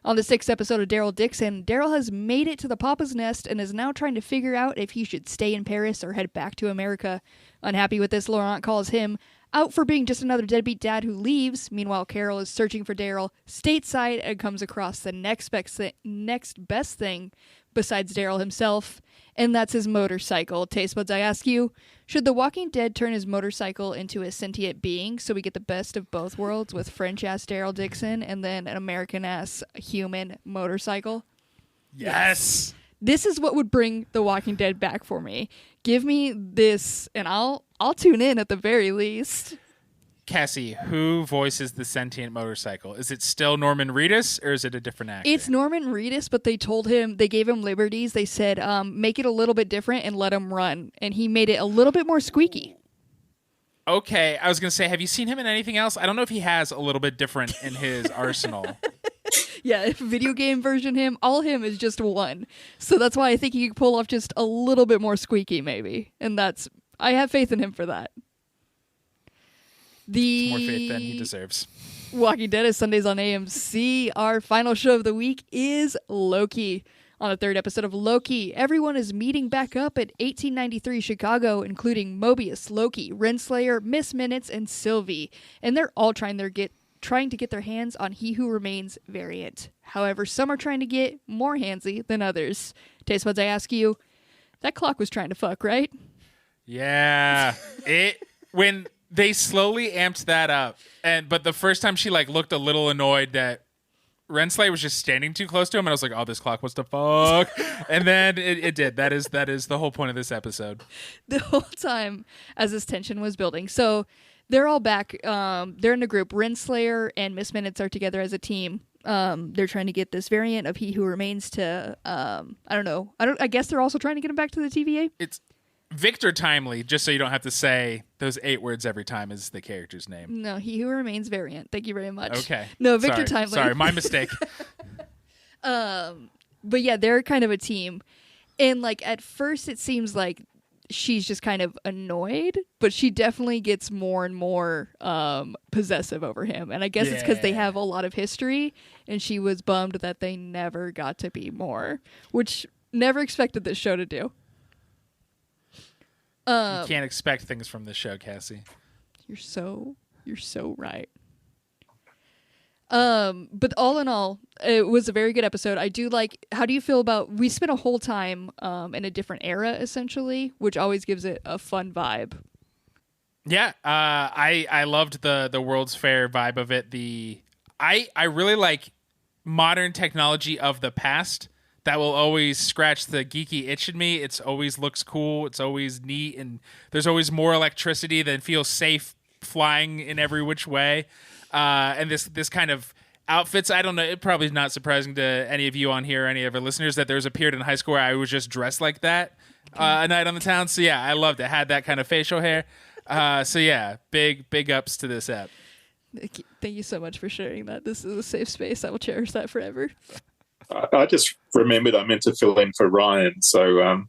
On the 6th episode of Daryl Dixon, Daryl has made it to the Papa's Nest and is now trying to figure out if he should stay in Paris or head back to America. Unhappy with this, Laurent calls him out for being just another deadbeat dad who leaves. Meanwhile, Carol is searching for Daryl stateside and comes across the next best thing besides Daryl himself, and that's his motorcycle. Taste buds, I ask you, should The Walking Dead turn his motorcycle into a sentient being so we get the best of both worlds with French-ass Daryl Dixon and then an American-ass human motorcycle? Yes! This is what would bring The Walking Dead back for me. Give me this, and I'll tune in at the very least. Cassie, who voices the sentient motorcycle? Is it still Norman Reedus, or is it a different actor? It's Norman Reedus, but they gave him liberties. They said, make it a little bit different and let him run. And he made it a little bit more squeaky. Okay, I was going to say, have you seen him in anything else? I don't know if he has a little bit different in his arsenal. Yeah, video game version him, all him is just one. So that's why I think he could pull off just a little bit more squeaky, maybe. And I have faith in him for that. More faith than he deserves. Walking Dead is Sundays on AMC. Our final show of the week is Loki. On the 3rd episode of Loki, everyone is meeting back up at 1893 Chicago, including Mobius, Loki, Renslayer, Miss Minutes, and Sylvie. And they're all trying to get their hands on He Who Remains variant. However, some are trying to get more handsy than others. Taste buds, I ask you, that clock was trying to fuck, right? Yeah. When they slowly amped that up, but the first time she looked a little annoyed that Renslayer was just standing too close to him, and I was like, "Oh, this clock was to fuck," and then it did. That is the whole point of this episode. The whole time as this tension was building, so they're all back. They're in a group. Renslayer and Miss Minutes are together as a team. They're trying to get this variant of He Who Remains to. I don't know. I guess they're also trying to get him back to the TVA. It's Victor Timely, just so you don't have to say those 8 words every time, is the character's name. No, He Who Remains variant. Thank you very much. Okay. No, Victor Timely. Sorry, my mistake. But yeah, they're kind of a team. And at first it seems like she's just kind of annoyed, but she definitely gets more and more possessive over him. And I guess it's because they have a lot of history, and she was bummed that they never got to be more, which never expected this show to do. You can't expect things from this show, Cassie. You're so right. But all in all, it was a very good episode. I do like. How do you feel about? We spent a whole time in a different era, essentially, which always gives it a fun vibe. Yeah, I loved the World's Fair vibe of it. I really like modern technology of the past that will always scratch the geeky itch in me. It's always looks cool. It's always neat, and there's always more electricity than feels safe flying in every which way. And this kind of outfits, I don't know, it probably is not surprising to any of you on here or any of our listeners that there was a period in high school where I was just dressed like that a night on the town. So yeah, I loved it. Had that kind of facial hair. So yeah, big ups to this app. Thank you so much for sharing that. This is a safe space. I will cherish that forever. I just remembered I meant to fill in for Ryan. So I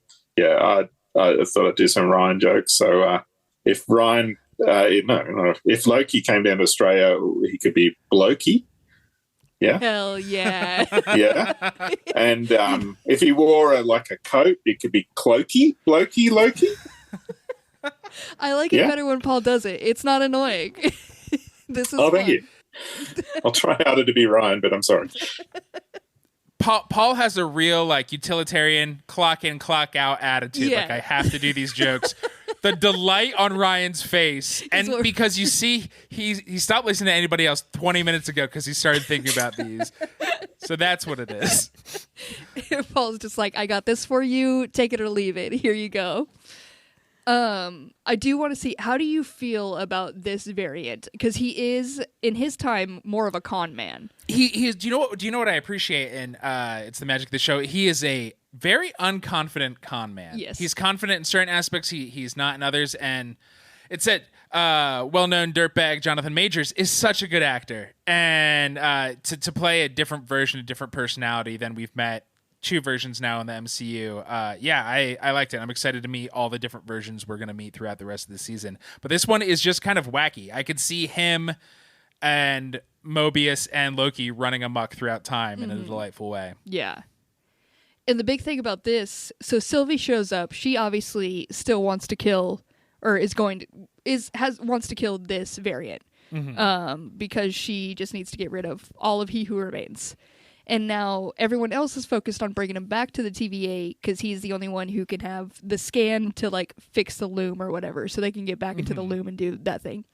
thought I'd do some Ryan jokes. So if Ryan... no. If Loki came down to Australia, he could be Blokey. Yeah. Hell yeah. Yeah. And if he wore a coat, it could be Cloaky, Blokey, Loki. I like it better when Paul does it. It's not annoying. This is thank you. I'll try harder to be Ryan, but I'm sorry. Paul has a real utilitarian clock in, clock out attitude. Yeah. Like, I have to do these jokes. The delight on Ryan's face, and because you see he stopped listening to anybody else 20 minutes ago because he started thinking about these. So that's what it is. Paul's just like, I got this for you. Take it or leave it. Here you go. I do want to see, how do you feel about this variant? Because he is, in his time, more of a con man. He is. Do you know what I appreciate? And it's the magic of the show. He is a very unconfident con man. Yes. He's confident in certain aspects. He's not in others. And it's that well-known dirtbag Jonathan Majors is such a good actor. And to play a different version, a different personality than we've met 2 versions now in the MCU. I liked it. I'm excited to meet all the different versions we're going to meet throughout the rest of the season. But this one is just kind of wacky. I could see him and Mobius and Loki running amok throughout time in a delightful way. Yeah. And the big thing about this, so Sylvie shows up. She obviously still wants to kill, or wants to kill this variant, because she just needs to get rid of all of He Who Remains. And now everyone else is focused on bringing him back to the TVA because he's the only one who can have the scan to fix the loom or whatever, so they can get back into the loom and do that thing.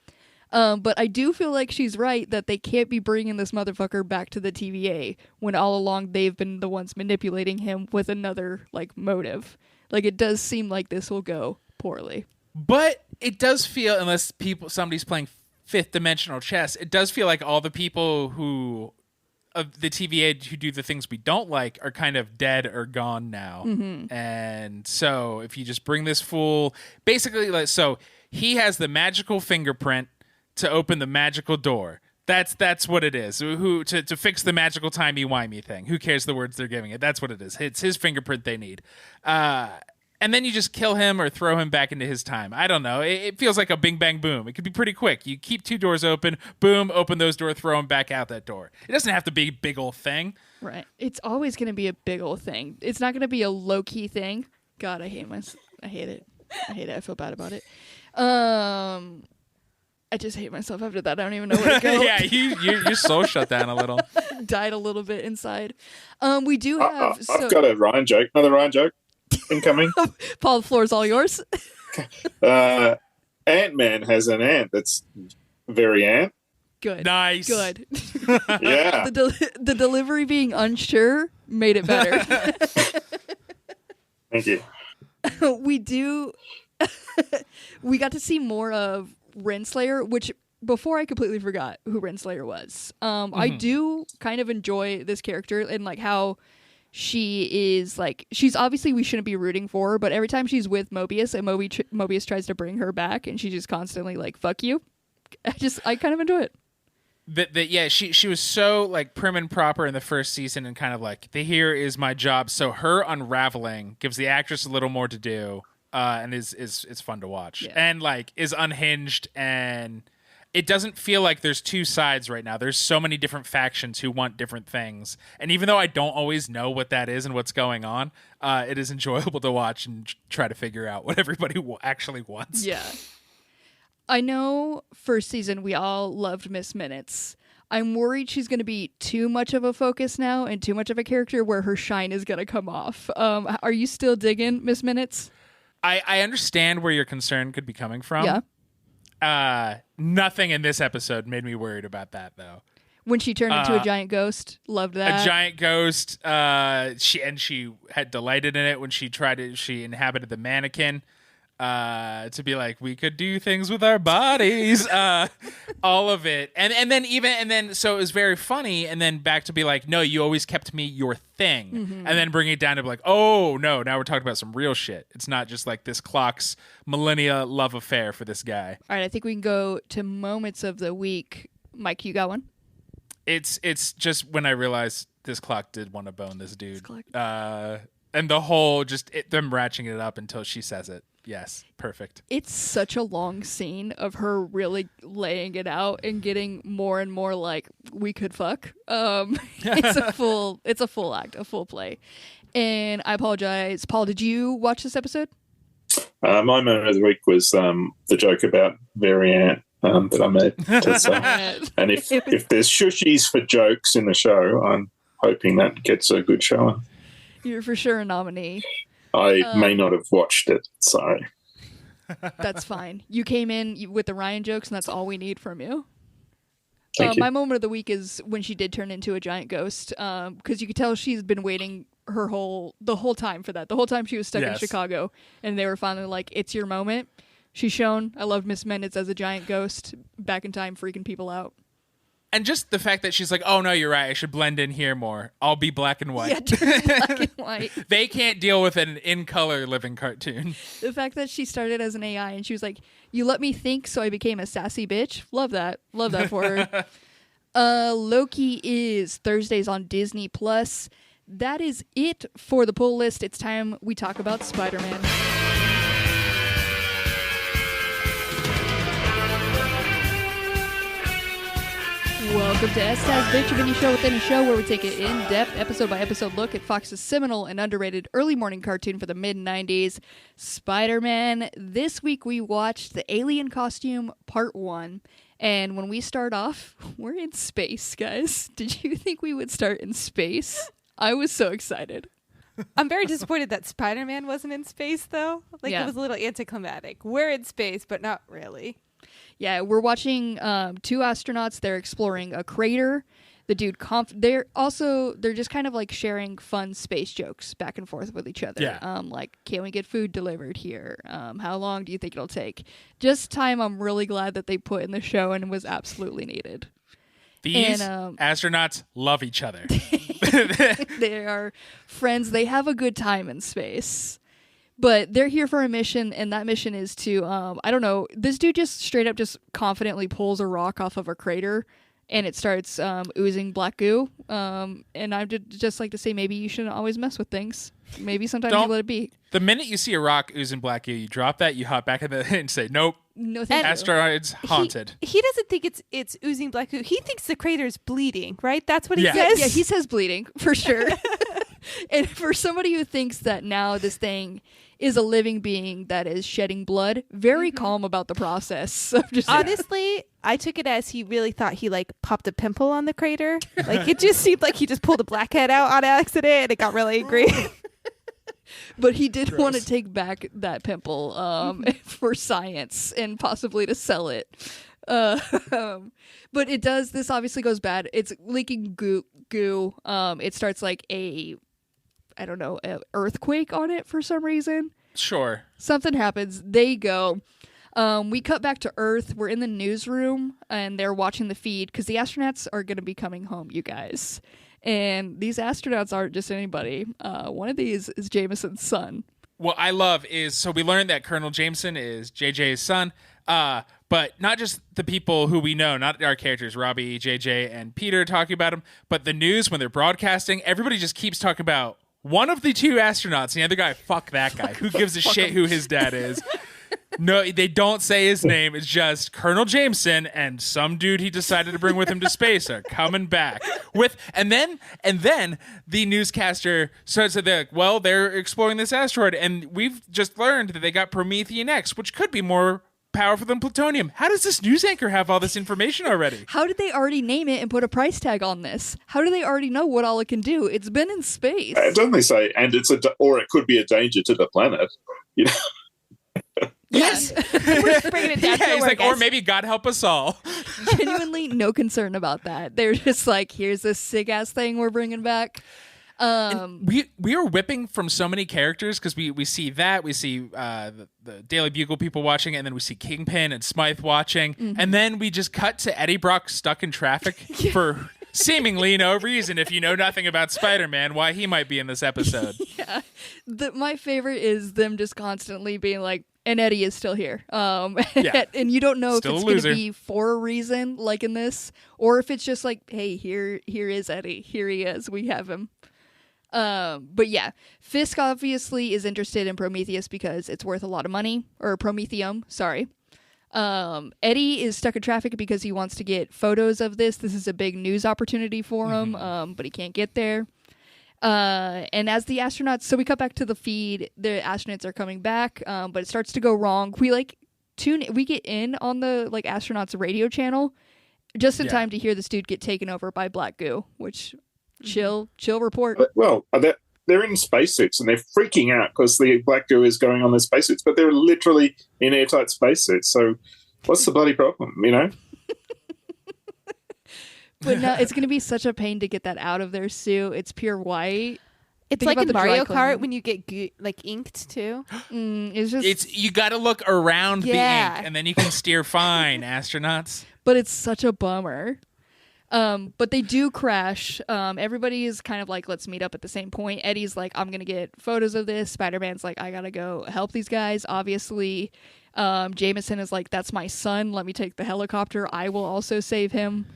But I do feel like she's right that they can't be bringing this motherfucker back to the TVA when all along they've been the ones manipulating him with another motive. It does seem like this will go poorly. But it does feel, unless somebody's playing fifth dimensional chess, it does feel like all the people who of the TVA who do the things we don't like are kind of dead or gone now. And so if you just bring this fool, basically, so he has the magical fingerprint to open the magical door. That's what it is. To fix the magical timey-wimey thing. Who cares the words they're giving it? That's what it is. It's his fingerprint they need. And then you just kill him or throw him back into his time. I don't know. It feels like a bing, bang, boom. It could be pretty quick. You keep 2 doors open, boom, open those doors, throw him back out that door. It doesn't have to be a big old thing. Right. It's always going to be a big old thing. It's not going to be a low-key thing. God, I hate it. I hate it. I feel bad about it. I just hate myself after that. I don't even know where to go. Yeah, your soul shut down a little. Died a little bit inside. We do have... I've got a Ryan joke. Another Ryan joke incoming. Paul, the floor is all yours. Ant-Man has an ant that's very ant. Good. Nice. Good. Yeah. The delivery being unsure made it better. Thank you. We got to see more of Renslayer, which before I completely forgot who Renslayer was. I do kind of enjoy this character and how she is she's obviously we shouldn't be rooting for her, but every time she's with Mobius and Mobius tries to bring her back and she just constantly fuck you. I kind of enjoy it. She was so prim and proper in the first season and kind of the here is my job. So her unraveling gives the actress a little more to do. And is fun to watch. Yeah. And is unhinged, and it doesn't feel like there's 2 sides right now. There's so many different factions who want different things. And even though I don't always know what that is and what's going on, it is enjoyable to watch and try to figure out what everybody actually wants. Yeah. I know first season we all loved Miss Minutes. I'm worried she's going to be too much of a focus now and too much of a character where her shine is going to come off. Are you still digging Miss Minutes? I understand where your concern could be coming from. Yeah. Nothing in this episode made me worried about that, though. When she turned into a giant ghost, loved that. A giant ghost. She had delighted in it when she inhabited the mannequin. To be like, we could do things with our bodies, all of it, and then so it was very funny, and then back to be like, no, you always kept me your thing, and then bring it down to be like, oh no, now we're talking about some real shit. It's not just like this clock's millennia love affair for this guy. All right, I think we can go to moments of the week. Mike, you got one? It's just when I realized this clock did want to bone this dude, and the whole them ratcheting it up until she says it. Yes, perfect. It's such a long scene of her really laying it out and getting more and more like, we could fuck. It's a full act, a full play. And I apologize, Paul, did you watch this episode? My moment of the week was the joke about Variant that I made. And if there's shushies for jokes in the show, I'm hoping that gets a good showing. You're for sure a nominee. I may not have watched it, sorry. That's fine. You came in with the Ryan jokes, and that's all we need from you. Thank you. My moment of the week is when she did turn into a giant ghost, because you could tell she's been waiting the whole time for that. The whole time she was stuck in Chicago, and they were finally like, it's your moment. She's shown. I loved Miss Minutes as a giant ghost, back in time, freaking people out. And just the fact that she's like, oh, no, you're right. I should blend in here more. I'll be black and white. Yeah, turn black and white. They can't deal with an in-color living cartoon. The fact that she started as an AI and she was like, you let me think, so I became a sassy bitch. Love that. Love that for her. Loki is Thursdays on Disney+. That is it for the pull list. It's time we talk about Spider-Man. Welcome to STAS Bitch, a mini show within a show where we take an in-depth, episode-by-episode look at Fox's seminal and underrated early morning cartoon for the mid-90s, Spider-Man. This week we watched The Alien Costume Part 1, and when we start off, we're in space, guys. Did you think we would start in space? I was so excited. I'm very disappointed that Spider-Man wasn't in space, though. It was a little anticlimactic. We're in space, but not really. Yeah, we're watching two astronauts. They're exploring a crater. The dude, they're just kind of like sharing fun space jokes back and forth with each other. Yeah. Like, can we get food delivered here? How long do you think it'll take? Just time I'm really glad that they put in the show and was absolutely needed. These astronauts love each other. They are friends. They have a good time in space. But they're here for a mission, and that mission is to, I don't know, this dude just straight up just confidently pulls a rock off of a crater, and it starts oozing black goo. And I'd just like to say maybe you shouldn't always mess with things. Maybe sometimes you let it be. The minute you see a rock oozing black goo, you drop that, you hop back in and say, nope. No, thank you. Asteroids haunted. He doesn't think it's oozing black goo. He thinks the crater's bleeding, right? That's what he says? Yeah, he says bleeding, for sure. And for somebody who thinks that now this thing is a living being that is shedding blood, very calm about the process. Honestly, I took it as he really thought he popped a pimple on the crater. It just seemed like he just pulled a blackhead out on accident and it got really angry. But he did want to take back that pimple for science and possibly to sell it. But it does. This obviously goes bad. It's leaking goo. It starts like an earthquake on it for some reason. Sure. Something happens. They go. We cut back to Earth. We're in the newsroom, and they're watching the feed because the astronauts are going to be coming home, you guys. And these astronauts aren't just anybody. One of these is Jameson's son. What I love is, so we learned that Colonel Jameson is JJ's son, but not just the people who we know, not our characters, Robbie, JJ, and Peter talking about him, but the news when they're broadcasting, everybody just keeps talking about one of the two astronauts, and the other guy, fuck that guy. Who gives a shit who his dad is? No, they don't say his name. It's just Colonel Jameson and some dude he decided to bring with him to space are coming back and then the newscaster starts to think, well, they're exploring this asteroid, and we've just learned that they got Promethean X, which could be more powerful than plutonium. How does this news anchor have all this information already? How did they already name it and put a price tag on this? How do they already know what all it can do? It's been in space. Don't they say, and or it could be a danger to the planet? You know? Yes. We're just bringing it down to He's work, like, guys. or maybe God help us all. Genuinely no concern about that. They're just like, here's this sick ass thing we're bringing back. We are whipping from so many characters because we see that, we see the Daily Bugle people watching, and then we see Kingpin and Smythe watching, and then we just cut to Eddie Brock stuck in traffic for seemingly no reason. If you know nothing about Spider-Man, why he might be in this episode. Yeah. My favorite is them just constantly being like, and Eddie is still here. Yeah. And you don't know Still if a it's going to loser. be for a reason, like in this, or if it's just like, hey, here is Eddie. Here he is. We have him. But yeah, Fisk obviously is interested in Prometheus because it's worth a lot of money, or Promethium, sorry. Eddie is stuck in traffic because he wants to get photos of this. This is a big news opportunity for him, but he can't get there. And as the astronauts, so we cut back to the feed, the astronauts are coming back, but it starts to go wrong. We get in on the astronauts radio channel just in time to hear this dude get taken over by black goo, which chill report. Well, they're in spacesuits and they're freaking out because the black goo is going on their spacesuits, but they're literally in airtight spacesuits. So what's the bloody problem, you know? But no, it's going to be such a pain to get that out of their suit. It's pure white. It's Think like about in the dry Mario cleaning. Kart when you get inked too. It's just, You got to look around Yeah. the ink, and then you can steer fine, astronauts. but it's such a bummer. But they do crash. Everybody is kind of like, let's meet up at the same point. Eddie's like, I'm going to get photos of this. Spider-Man's like, I got to go help these guys, obviously. Jameson is like, that's my son. Let me take the helicopter. I will also save him.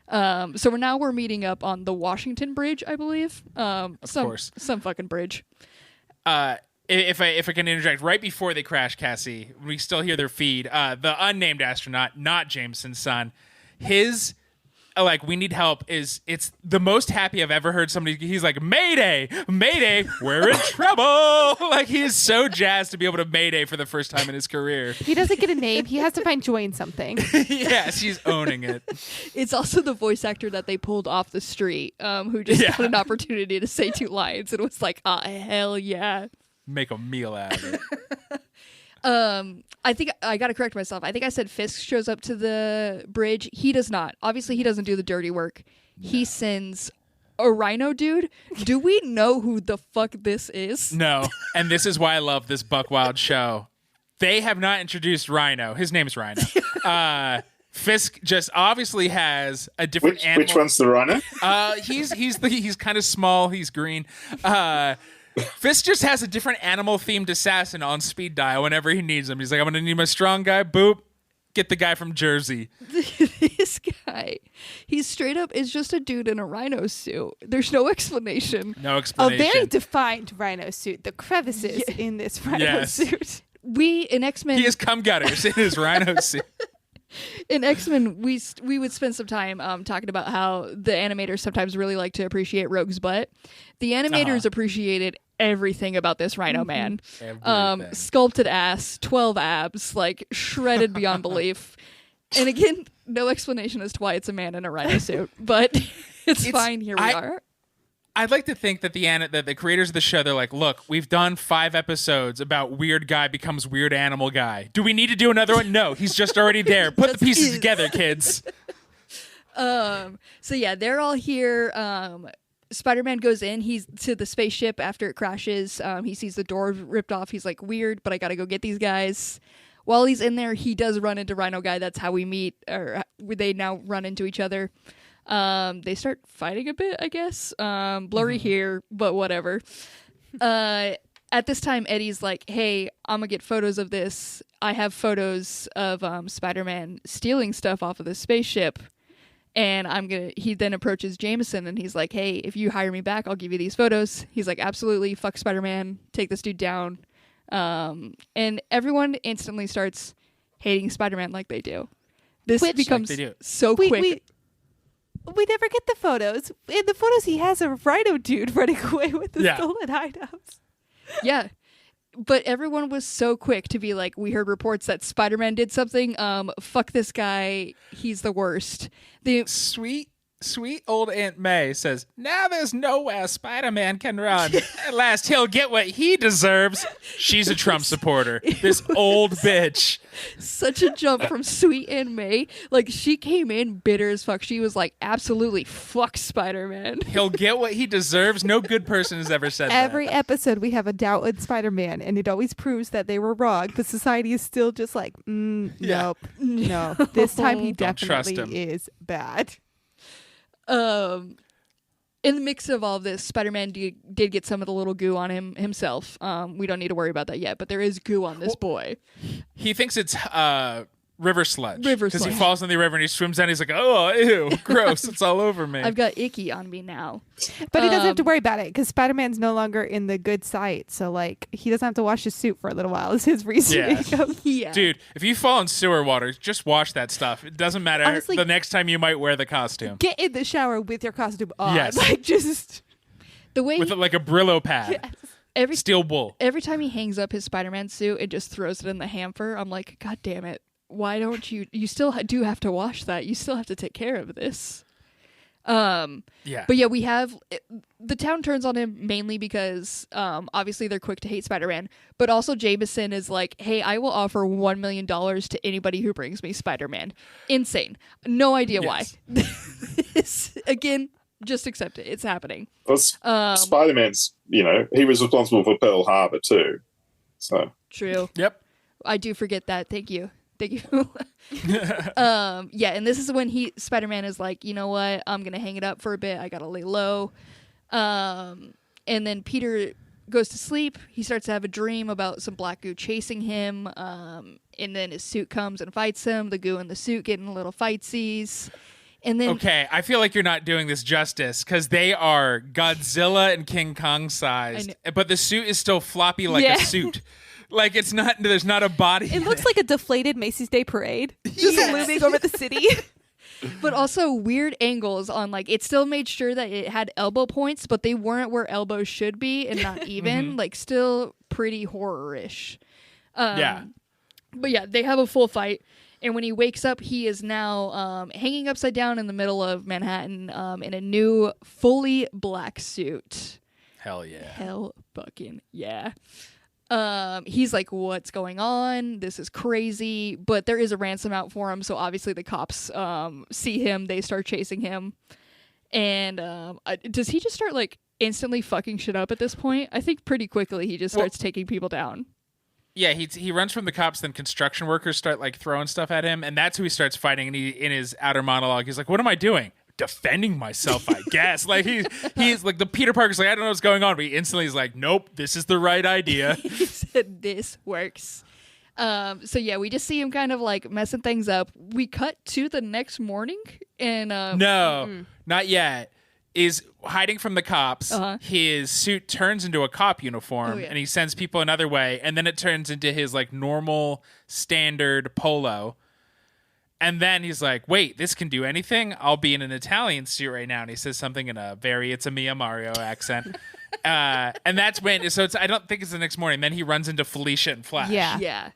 So we're meeting up on the Washington Bridge, I believe. Of course. Some fucking bridge. If I can interject, right before they crash, Cassie, we still hear their feed. The unnamed astronaut, not Jameson's son, his we need help it's the most happy I've ever heard somebody. He's like, Mayday, Mayday, we're in trouble. Like, he is so jazzed to be able to Mayday for the first time in his career. He doesn't get a name. He has to find joy in something. Yes, he's owning it. It's also the voice actor that they pulled off the street, who just got an opportunity to say 2 lines and was like, hell yeah. Make a meal out of it. I think I got to correct myself. I think I said Fisk shows up to the bridge. He does not. Obviously, he doesn't do the dirty work. No. He sends a rhino dude. Do we know who the fuck this is? No. And this is why I love this Buck Wild show. They have not introduced Rhino. His name's Rhino. Fisk just obviously has a different animal. Which one's the rhino? He's kind of small. He's green. Fisk just has a different animal-themed assassin on speed dial whenever he needs him. He's like, I'm going to need my strong guy. Boop. Get the guy from Jersey. This guy, he's straight up is just a dude in a rhino suit. There's no explanation. No A explanation. very defined rhino suit. The crevices in this rhino suit. We in X-Men. He has cum gutters in his rhino suit. In X-Men, we would spend some time talking about how the animators sometimes really like to appreciate Rogue's butt. The animators appreciated everything about this Rhino Man. Sculpted ass, 12 abs, like shredded beyond belief. And again, no explanation as to why it's a man in a rhino suit, but it's fine. Here we are. I'd like to think that the creators of the show, they're like, look, we've done 5 episodes about weird guy becomes weird animal guy. Do we need to do another one? No, he's just already there. Put the pieces together, kids. So yeah, they're all here. Spider-Man goes in. He's to the spaceship after it crashes. He sees the door ripped off. He's like, weird, but I gotta go get these guys. While he's in there, he does run into Rhino Guy. That's how we meet, or they now run into each other. They start fighting a bit, I guess. Blurry here, but whatever. At this time, Eddie's like, hey, I'm gonna get photos of this. I have photos of Spider-Man stealing stuff off of the spaceship. And he then approaches Jameson and he's like, hey, if you hire me back, I'll give you these photos. He's like, absolutely, fuck Spider-Man, take this dude down. And everyone instantly starts hating Spider-Man like they do. This becomes so quick. We never get the photos. In the photos, he has a rhino dude running away with the stolen items. Yeah. But everyone was so quick to be like, we heard reports that Spider-Man did something. Fuck this guy. He's the worst. Sweet old Aunt May says, now there's nowhere Spider-Man can run. At last he'll get what he deserves. She's a Trump supporter. This old bitch. Such a jump from sweet Aunt May. Like, she came in bitter as fuck. She was like, absolutely fuck Spider-Man. He'll get what he deserves. No good person has ever said Every that. episode we have a doubt with Spider-Man, and it always proves that they were wrong, but society is still just like, nope, no. This time he Don't trust definitely him. is bad. In the mix of all of this, Spider-Man did get some of the little goo on himself. We don't need to worry about that yet, but there is goo on this boy. He thinks it's river sludge. River Because he sludge. falls in the river and he swims down. He's like, oh, ew, gross. It's all over me. I've got icky on me now. But he doesn't have to worry about it because Spider-Man's no longer in the good sight. So, like, he doesn't have to wash his suit for a little while, is his reasoning. Yeah. Yeah. Dude, if you fall in sewer water, just wash that stuff. It doesn't matter Honestly, the next time you might wear the costume. Get in the shower with your costume on. Yes. Like, just. The way With like a Brillo pad. every Steel wool. every time he hangs up his Spider-Man suit and just throws it in the hamper, I'm like, God damn it. Why don't you still do have to wash that. You still have to take care of this. Yeah. But yeah, we have the town turns on him mainly because obviously they're quick to hate Spider-Man, but also Jameson is like, hey, I will offer $1 million to anybody who brings me Spider-Man. Insane. No idea Yes. why. This, again, just accept it. It's happening. Well, Spider-Man's, he was responsible for Pearl Harbor too. So True. Yep. I do forget that. Thank you. Yeah, and this is when Spider-Man is like, you know what? I'm gonna hang it up for a bit. I gotta lay low. And then Peter goes to sleep. He starts to have a dream about some black goo chasing him. And then his suit comes and fights him. The goo in the suit getting a little fightsy. And then Okay, I feel like you're not doing this justice because they are Godzilla and King Kong sized, but the suit is still floppy like Yeah. a suit. Like it's not. There's not a body. It looks like a deflated Macy's Day Parade. Just looming over the city. but also weird angles on like it still made sure that it had elbow points, but they weren't where elbows should be and not even. Like still pretty horror-ish. Yeah. But yeah, they have a full fight. And when he wakes up, he is now hanging upside down in the middle of Manhattan in a new, fully black suit. Hell yeah. Hell fucking yeah. He's like, what's going on? This is crazy. But there is a ransom out for him. So obviously the cops see him. They start chasing him. And does he just start like instantly fucking shit up at this point? I think pretty quickly he just starts taking people down. Yeah, he runs from the cops, then construction workers start like throwing stuff at him, and that's who he starts fighting. And in his outer monologue, he's like, "What am I doing? Defending myself, I guess." Like he's like the Peter Parker's like, "I don't know what's going on," but he instantly is like, "Nope, this is the right idea." He said, "This works." So yeah, we just see him kind of like messing things up. We cut to the next morning, and No, not yet. Is hiding from the cops. His suit turns into a cop uniform, and he sends people another way, and then it turns into his like normal standard polo. And then he's like, "Wait, this can do anything? I'll be in an Italian suit right now." And he says something in a very "It's a Mia Mario" accent. And that's when. So I don't think it's the next morning. Then he runs into Felicia and Flash. Yeah.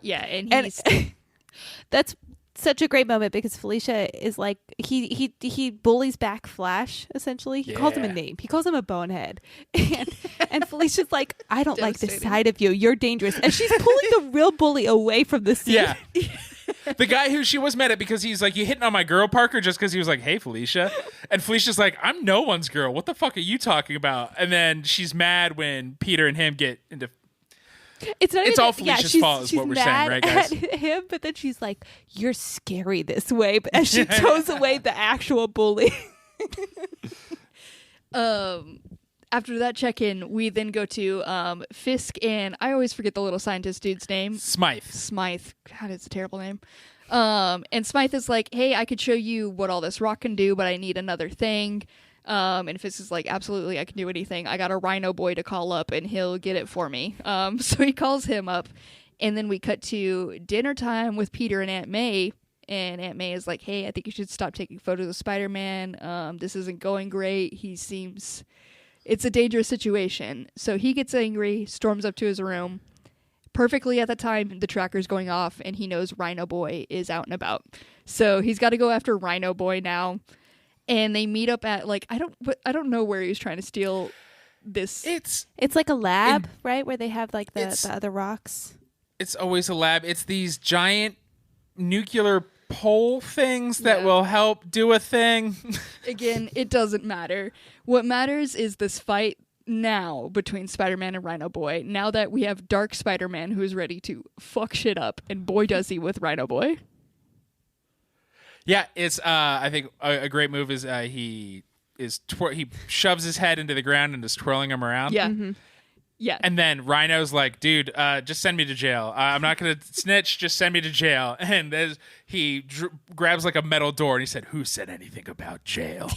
yeah, and And he's that's such a great moment because Felicia is like he bullies back Flash essentially. He calls him a Yeah. name. He calls him a bonehead. And Felicia's like, "I don't like this Devastating. side of you. You're dangerous." And she's pulling the real bully away from the scene. Yeah. The guy who she was mad at because he's like, "You hitting on my girl, Parker," just because he was like, "Hey, Felicia." And Felicia's like, "I'm no one's girl. What the fuck are you talking about?" And then she's mad when Peter and him get into. It's not It's even, all Felicia's she's, fault is she's what we're saying, mad right, guys? at him, but then she's like, "You're scary this way," but as she throws away the actual bully. After that check-in, we then go to Fisk, and I always forget the little scientist dude's name. Smythe. God, it's a terrible name. And Smythe is like, "Hey, I could show you what all this rock can do, but I need another thing." And Fisk is like, "Absolutely, I can do anything. I got a Rhino boy to call up, and he'll get it for me." So he calls him up, and then we cut to dinner time with Peter and Aunt May. And Aunt May is like, "Hey, I think you should stop taking photos of Spider-Man. This isn't going great. He seems it's a dangerous situation. So he gets angry, storms up to his room. Perfectly at the time, the tracker's going off, and he knows Rhino Boy is out and about. So he's got to go after Rhino Boy now. And they meet up at, like, I don't know where he was trying to steal this. It's like a lab, right? Where they have, like, the other rocks. It's always a lab. It's these giant nuclear pole things that will help do a thing. Again, it doesn't matter. What matters is this fight now between Spider-Man and Rhino Boy. Now that we have Dark Spider-Man who is ready to fuck shit up, and boy does he with Rhino Boy. Yeah, it's I think a great move is he shoves his head into the ground and is twirling him around. Yeah. Mm-hmm. Yeah. And then Rhino's like, dude, just send me to jail. I'm not going to snitch. Just send me to jail. And as he grabs like a metal door and he said, who said anything about jail?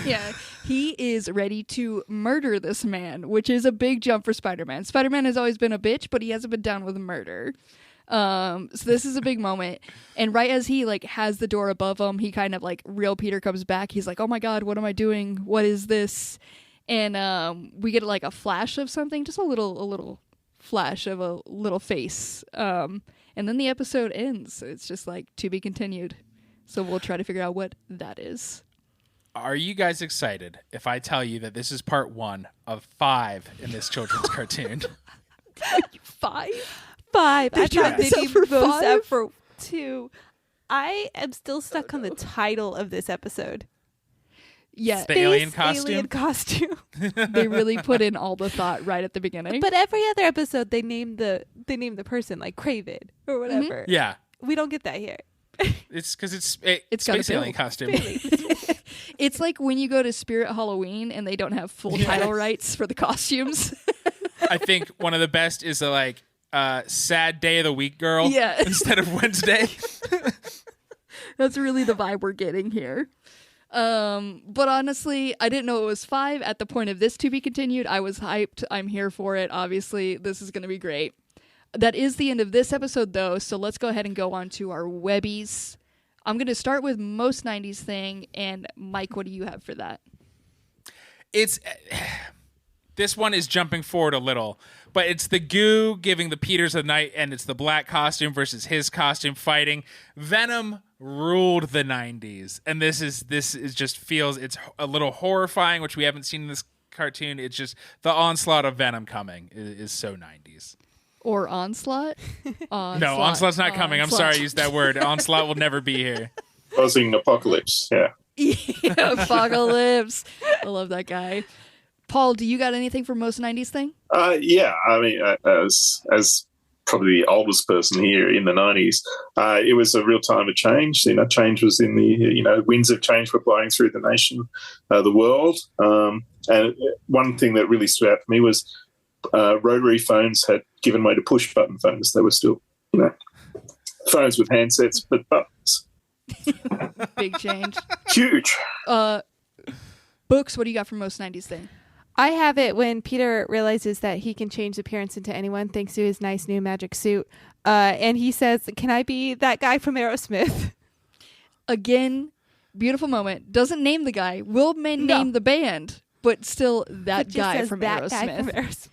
Yeah. He is ready to murder this man, which is a big jump for Spider-Man. Spider-Man has always been a bitch, but he hasn't been down with murder. So this is a big moment. And right as he like has the door above him, he kind of like real Peter comes back. He's like, oh my God, what am I doing? What is this? And we get like a flash of something, just a little flash of a little face. And then the episode ends. It's just like to be continued. So we'll try to figure out what that is. Are you guys excited if I tell you that this is part 1 of 5 in this children's cartoon? 5? I thought they set for both 5? up for 2. I am still stuck on the title of this episode. Yeah, the alien costume. Alien costume. They really put in all the thought right at the beginning. But every other episode, they name the person like Craven or whatever. Yeah, we don't get that here. it's because it's got space alien costume. It's like when you go to Spirit Halloween and they don't have full title rights for the costumes. I think one of the best is like sad day of the week girl. Yeah. Instead of Wednesday. That's really the vibe we're getting here. But honestly, I didn't know it was 5 at the point of this to be continued. I was hyped. I'm here for it. Obviously, this is going to be great. That is the end of this episode, though, so let's go ahead and go on to our Webbies. I'm going to start with most 90s thing, and Mike, what do you have for that? This one is jumping forward a little, but it's the Goo giving the Peters a night, and it's the black costume versus his costume fighting. Venom ruled the 90s, and this is just feels it's a little horrifying, which we haven't seen in this cartoon. It's just the onslaught of Venom coming is so 90s. Or Onslaught? No, Onslaught's not coming. I'm sorry I used that word. Onslaught will never be here. Buzzing Apocalypse, yeah. Yeah, Apocalypse. I love that guy. Paul, do you got anything for most 90s thing? Yeah, I mean, as probably the oldest person here in the 90s, it was a real time of change. You know, change was in the, winds of change were blowing through the nation, the world. And one thing that really stood out for me was rotary phones had given way to push button phones. They were still, phones with handsets, but buttons. Big change. Huge. Books, what do you got for most 90s thing? I have it when Peter realizes that he can change appearance into anyone thanks to his nice new magic suit. And he says, can I be that guy from Aerosmith? Again, beautiful moment. Doesn't name the guy. Will name the band, but still that guy from Aerosmith.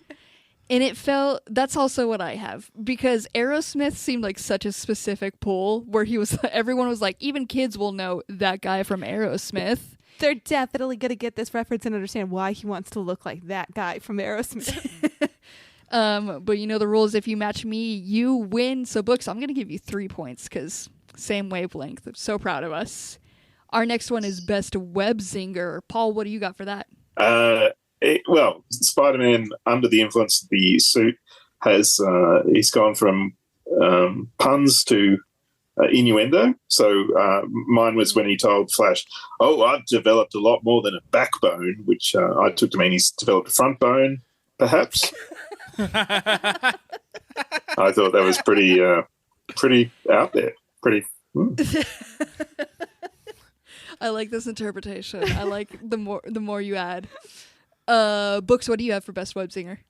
And it felt, that's also what I have, because Aerosmith seemed like such a specific pull where everyone was like, even kids will know that guy from Aerosmith. They're definitely going to get this reference and understand why he wants to look like that guy from Aerosmith. But you know the rules. If you match me, you win. So Books, I'm going to give you 3 points because same wavelength. I'm so proud of us. Our next one is Best Web Zinger. Paul, what do you got for that? Spider-Man, under the influence of the suit, he's gone from puns to innuendo. So mine was when he told Flash, I've developed a lot more than a backbone, which I took to mean he's developed a front bone, perhaps. I thought that was pretty out there. I like this interpretation. I like the more you add. Books, what do you have for Best Web Singer?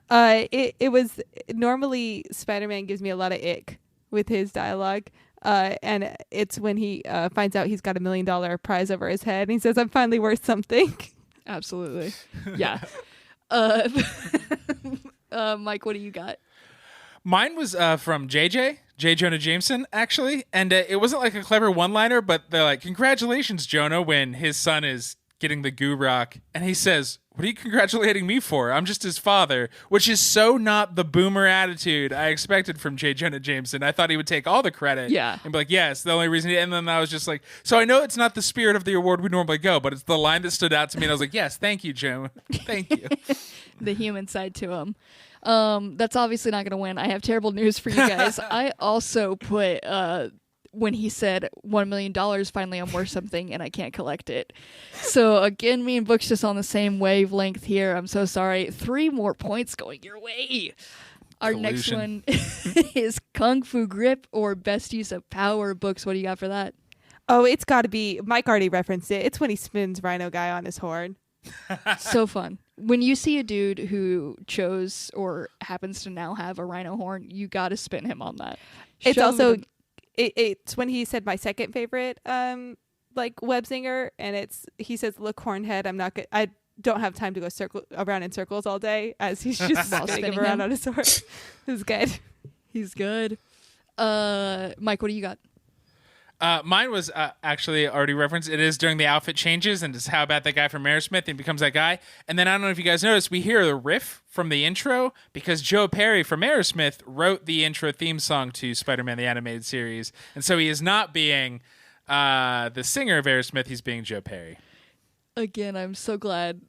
It was normally Spider-Man gives me a lot of ick with his dialogue. And it's when he finds out he's got $1 million prize over his head and he says, I'm finally worth something. Absolutely. Yeah. Mike, what do you got? Mine was from J. Jonah Jameson, actually. And it wasn't like a clever one-liner, but they're like, congratulations, Jonah, when his son is getting the goo rock. And he says, what are you congratulating me for? I'm just his father, which is so not the boomer attitude I expected from J. Jonah Jameson. I thought he would take all the credit and be like, yes, the only reason. And then I was just like, so I know it's not the spirit of the award we normally go, but it's the line that stood out to me. And I was like, yes, thank you, Joe. Thank you. The human side to him. That's obviously not going to win. I have terrible news for you guys. I also put when he said $1 million, finally I'm worth something and I can't collect it. So again, me and Book's just on the same wavelength here. I'm so sorry. 3 more points going your way. Our next one is Kung Fu Grip or Best Use of Power. Books, what do you got for that? Oh, it's got to be, Mike already referenced it. It's when he spins Rhino Guy on his horn. So fun. When you see a dude who chose or happens to now have a rhino horn, you got to spin him on that. It's also it's when he said my second favorite like web singer, and he says, look, hornhead, I don't have time to go around in circles all day, as he's just spinning him around on his horn. It's good. He's good. Mike, what do you got? Mine was actually already referenced. It is during the outfit changes and just how about that guy from Aerosmith and becomes that guy. And then I don't know if you guys noticed, we hear the riff from the intro because Joe Perry from Aerosmith wrote the intro theme song to Spider-Man the Animated Series. And so he is not being the singer of Aerosmith. He's being Joe Perry. Again, I'm so glad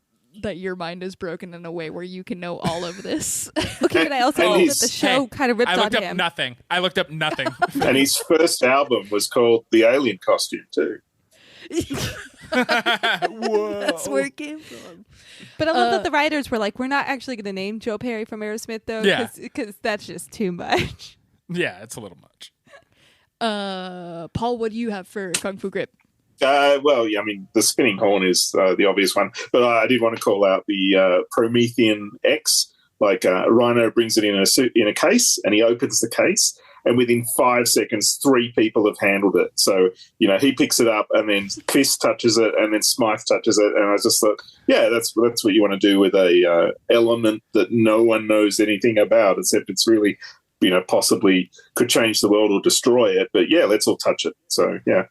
that your mind is broken in a way where you can know all of this. Okay, but I also know that the show kind of ripped on him. I looked up nothing. And his first album was called The Alien Costume, too. Whoa. That's where it came from. But I love that the writers were like, we're not actually going to name Joe Perry from Aerosmith, though, because that's just too much. Yeah, it's a little much. Paul, what do you have for Kung Fu Grip? Well, yeah, I mean, the spinning horn is the obvious one, but I did want to call out the Promethean X. Like Rhino brings it in a case, and he opens the case, and within 5 seconds, 3 people have handled it. So he picks it up, and then Fist touches it, and then Smythe touches it, and I just thought, yeah, that's what you want to do with a element that no one knows anything about, except it's really possibly could change the world or destroy it. But yeah, let's all touch it. So yeah.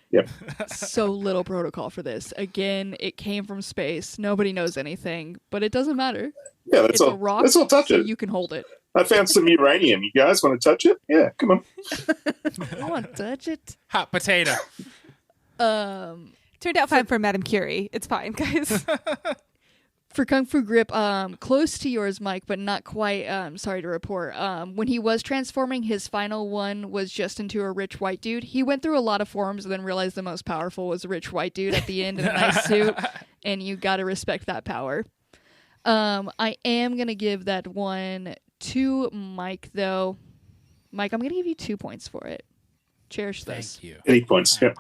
Yep. So little protocol for this. Again, it came from space. Nobody knows anything, but it doesn't matter. Yeah, let's all touch it. You can hold it. I found some uranium. You guys want to touch it? Yeah, come on. I want to touch it. Hot potato. Turned out fine for Madame Curie. It's fine, guys. For Kung Fu Grip, close to yours, Mike, but not quite, sorry to report. When he was transforming, his final one was just into a rich white dude. He went through a lot of forms and then realized the most powerful was a rich white dude at the end in a nice suit, and you gotta respect that power. I am going to give that one to Mike, though. Mike, I'm going to give you 2 points for it. Cherish this. Thank you. 8 points, yep.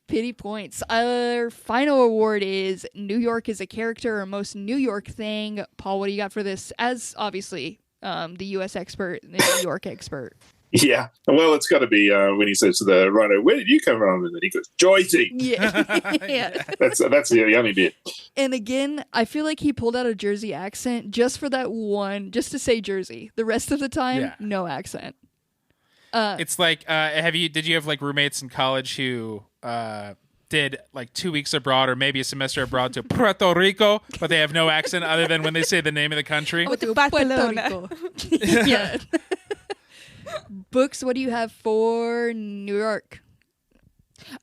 Pity points. Our final award is New York is a character or most New York thing. Paul, what do you got for this? As obviously the U.S. expert and the New York expert. Yeah. Well, it's got to be when he says to the Rhino, "Where did you come from?" And then he goes, "Jersey." Yeah. Yeah. That's the only bit. And again, I feel like he pulled out a Jersey accent just for that one, just to say Jersey. The rest of the time, no accent. It's like, did you have like roommates in college who did like 2 weeks abroad or maybe a semester abroad to Puerto Rico, but they have no accent other than when they say the name of the country? To Barcelona. Yeah. Books, what do you have for New York?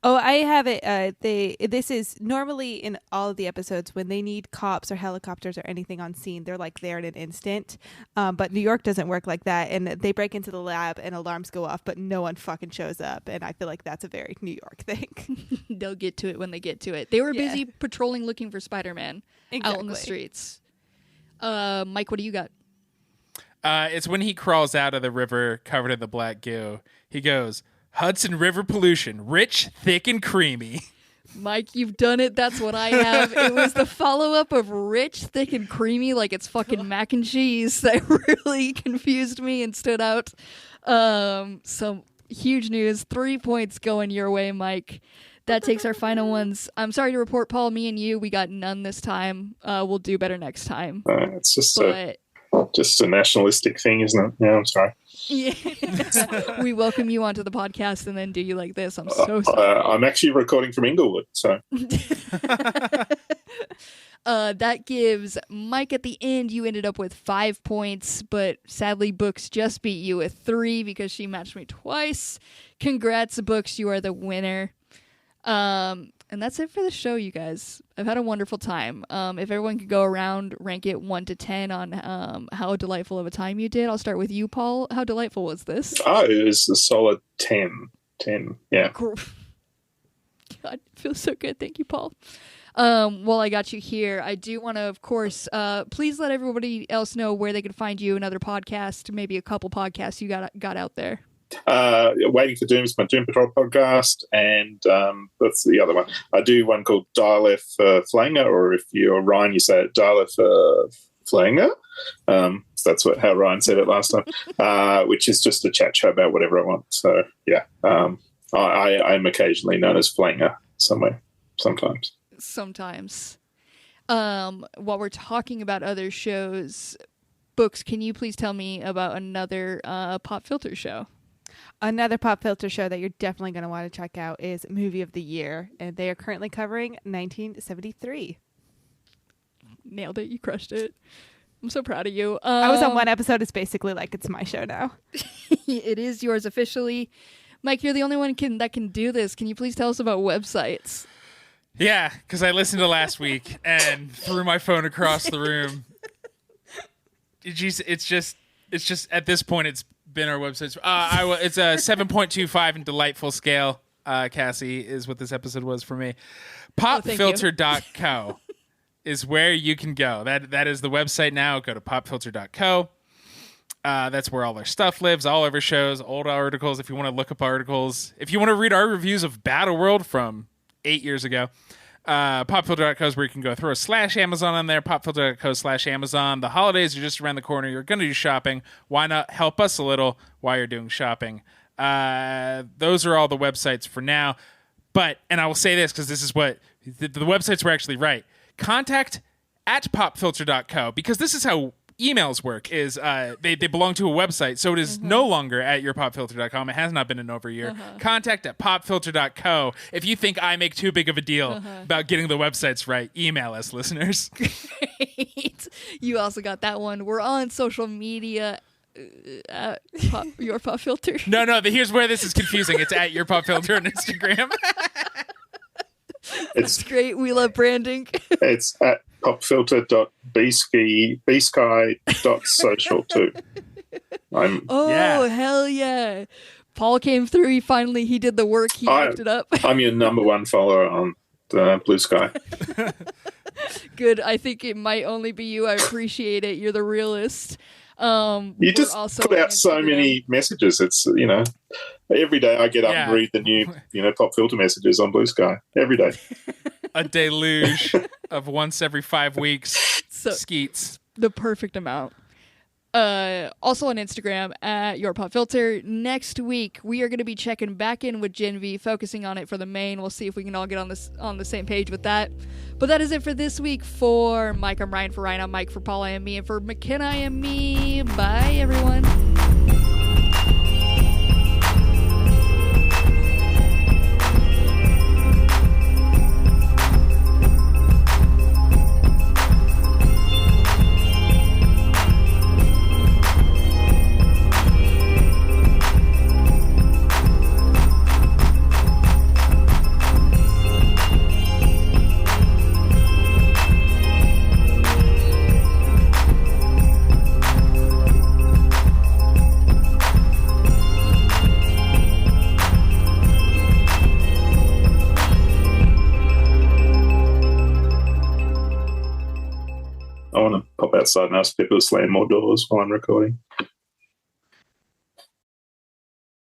Oh, I have it. This is normally in all of the episodes when they need cops or helicopters or anything on scene, they're like there in an instant. But New York doesn't work like that, and they break into the lab and alarms go off, but no one fucking shows up. And I feel like that's a very New York thing. They'll get to it when they get to it. They were busy patrolling, looking for Spider-Man out in the streets. Mike, what do you got? It's when he crawls out of the river covered in the black goo. He goes, "Hudson River pollution, rich, thick, and creamy." Mike, you've done it. That's what I have. It was the follow-up of rich, thick, and creamy, like it's fucking mac and cheese, that really confused me and stood out. So Huge news. 3 points going your way, Mike. That takes our final ones. I'm sorry to report, Paul, me and you, we got none this time. We'll do better next time. It's just a nationalistic thing, isn't it? Yeah, I'm sorry. Yeah. We welcome you onto the podcast and then do you like this. I'm so sorry. I'm actually recording from Inglewood, so. That gives Mike at the end, you ended up with 5 points, but sadly Books just beat you with 3 because she matched me twice. Congrats, Books, you are the winner. And that's it for the show, you guys. I've had a wonderful time. If everyone could go around, rank it 1 to 10 on how delightful of a time you did. I'll start with you, Paul. How delightful was this? Oh, it was a solid 10. 10, yeah. God, it feels so good. Thank you, Paul. While I got you here, I do want to, of course, please let everybody else know where they can find you, another podcast, maybe a couple podcasts you got out there. Waiting for Doom is my Doom Patrol podcast, and that's the other one. I do one called Dial F Flanger, or if you're Ryan, you say it Dial F Flanger. So that's how Ryan said it last time, which is just a chat show about whatever I want. So, yeah, I'm occasionally known as Flanger sometimes. While we're talking about other shows, Books, can you please tell me about another Pop Filter show? Another Pop Filter show that you're definitely going to want to check out is Movie of the Year, and they are currently covering 1973. Nailed it. You crushed it. I'm so proud of you. I was on one episode. It's basically like it's my show now. It is yours officially. Mike, you're the only one that can do this. Can you please tell us about websites? Yeah, because I listened to last week and threw my phone across the room. It's just at this point it's been our websites. It's a 7.25 in delightful scale. Cassie is what this episode was for me. Popfilter.co is where you can go. That is the website now. Go to popfilter.co. That's where all our stuff lives, all of our shows, old articles. If you want to look up articles, if you want to read our reviews of Battleworld from 8 years ago, popfilter.co is where you can go. Throw a /Amazon on there, popfilter.co/Amazon. The holidays are just around the corner. You're going to do shopping. Why not help us a little while you're doing shopping? Those are all the websites for now. And I will say this because this is what the websites were actually right. Contact at popfilter.co, because this is how emails work, is they belong to a website, so it is no longer at yourpopfilter.com. It has not been in over a year. Contact at popfilter.co. If you think I make too big of a deal about getting the websites right, email us, listeners. Great. You also got that one. We're on social media at Your Pop Filter. No, here's where this is confusing. It's at Your Pop Filter on Instagram. That's great. We love branding. It's at popfilter.bsky.social too. Hell yeah. Paul came through. He did the work. He lifted it up. I'm your number one follower on Blue Sky. Good. I think it might only be you. I appreciate it. You're the realist. You just put out so many messages. It's, every day I get up and read the new, Pop Filter messages on Blue Sky. Every day. A deluge of once every 5 weeks skeets. The perfect amount. Also on Instagram at Your Pop Filter. Next week we are going to be checking back in with Gen V, focusing on it for the main. We'll see if we can all get on the same page with that. But that is it for this week. For Mike, I'm Ryan. For Ryan, I'm Mike. For Paul, I am me. And for McKenna, I am me. Bye, everyone. I want to pop outside and ask people to slam more doors while I'm recording.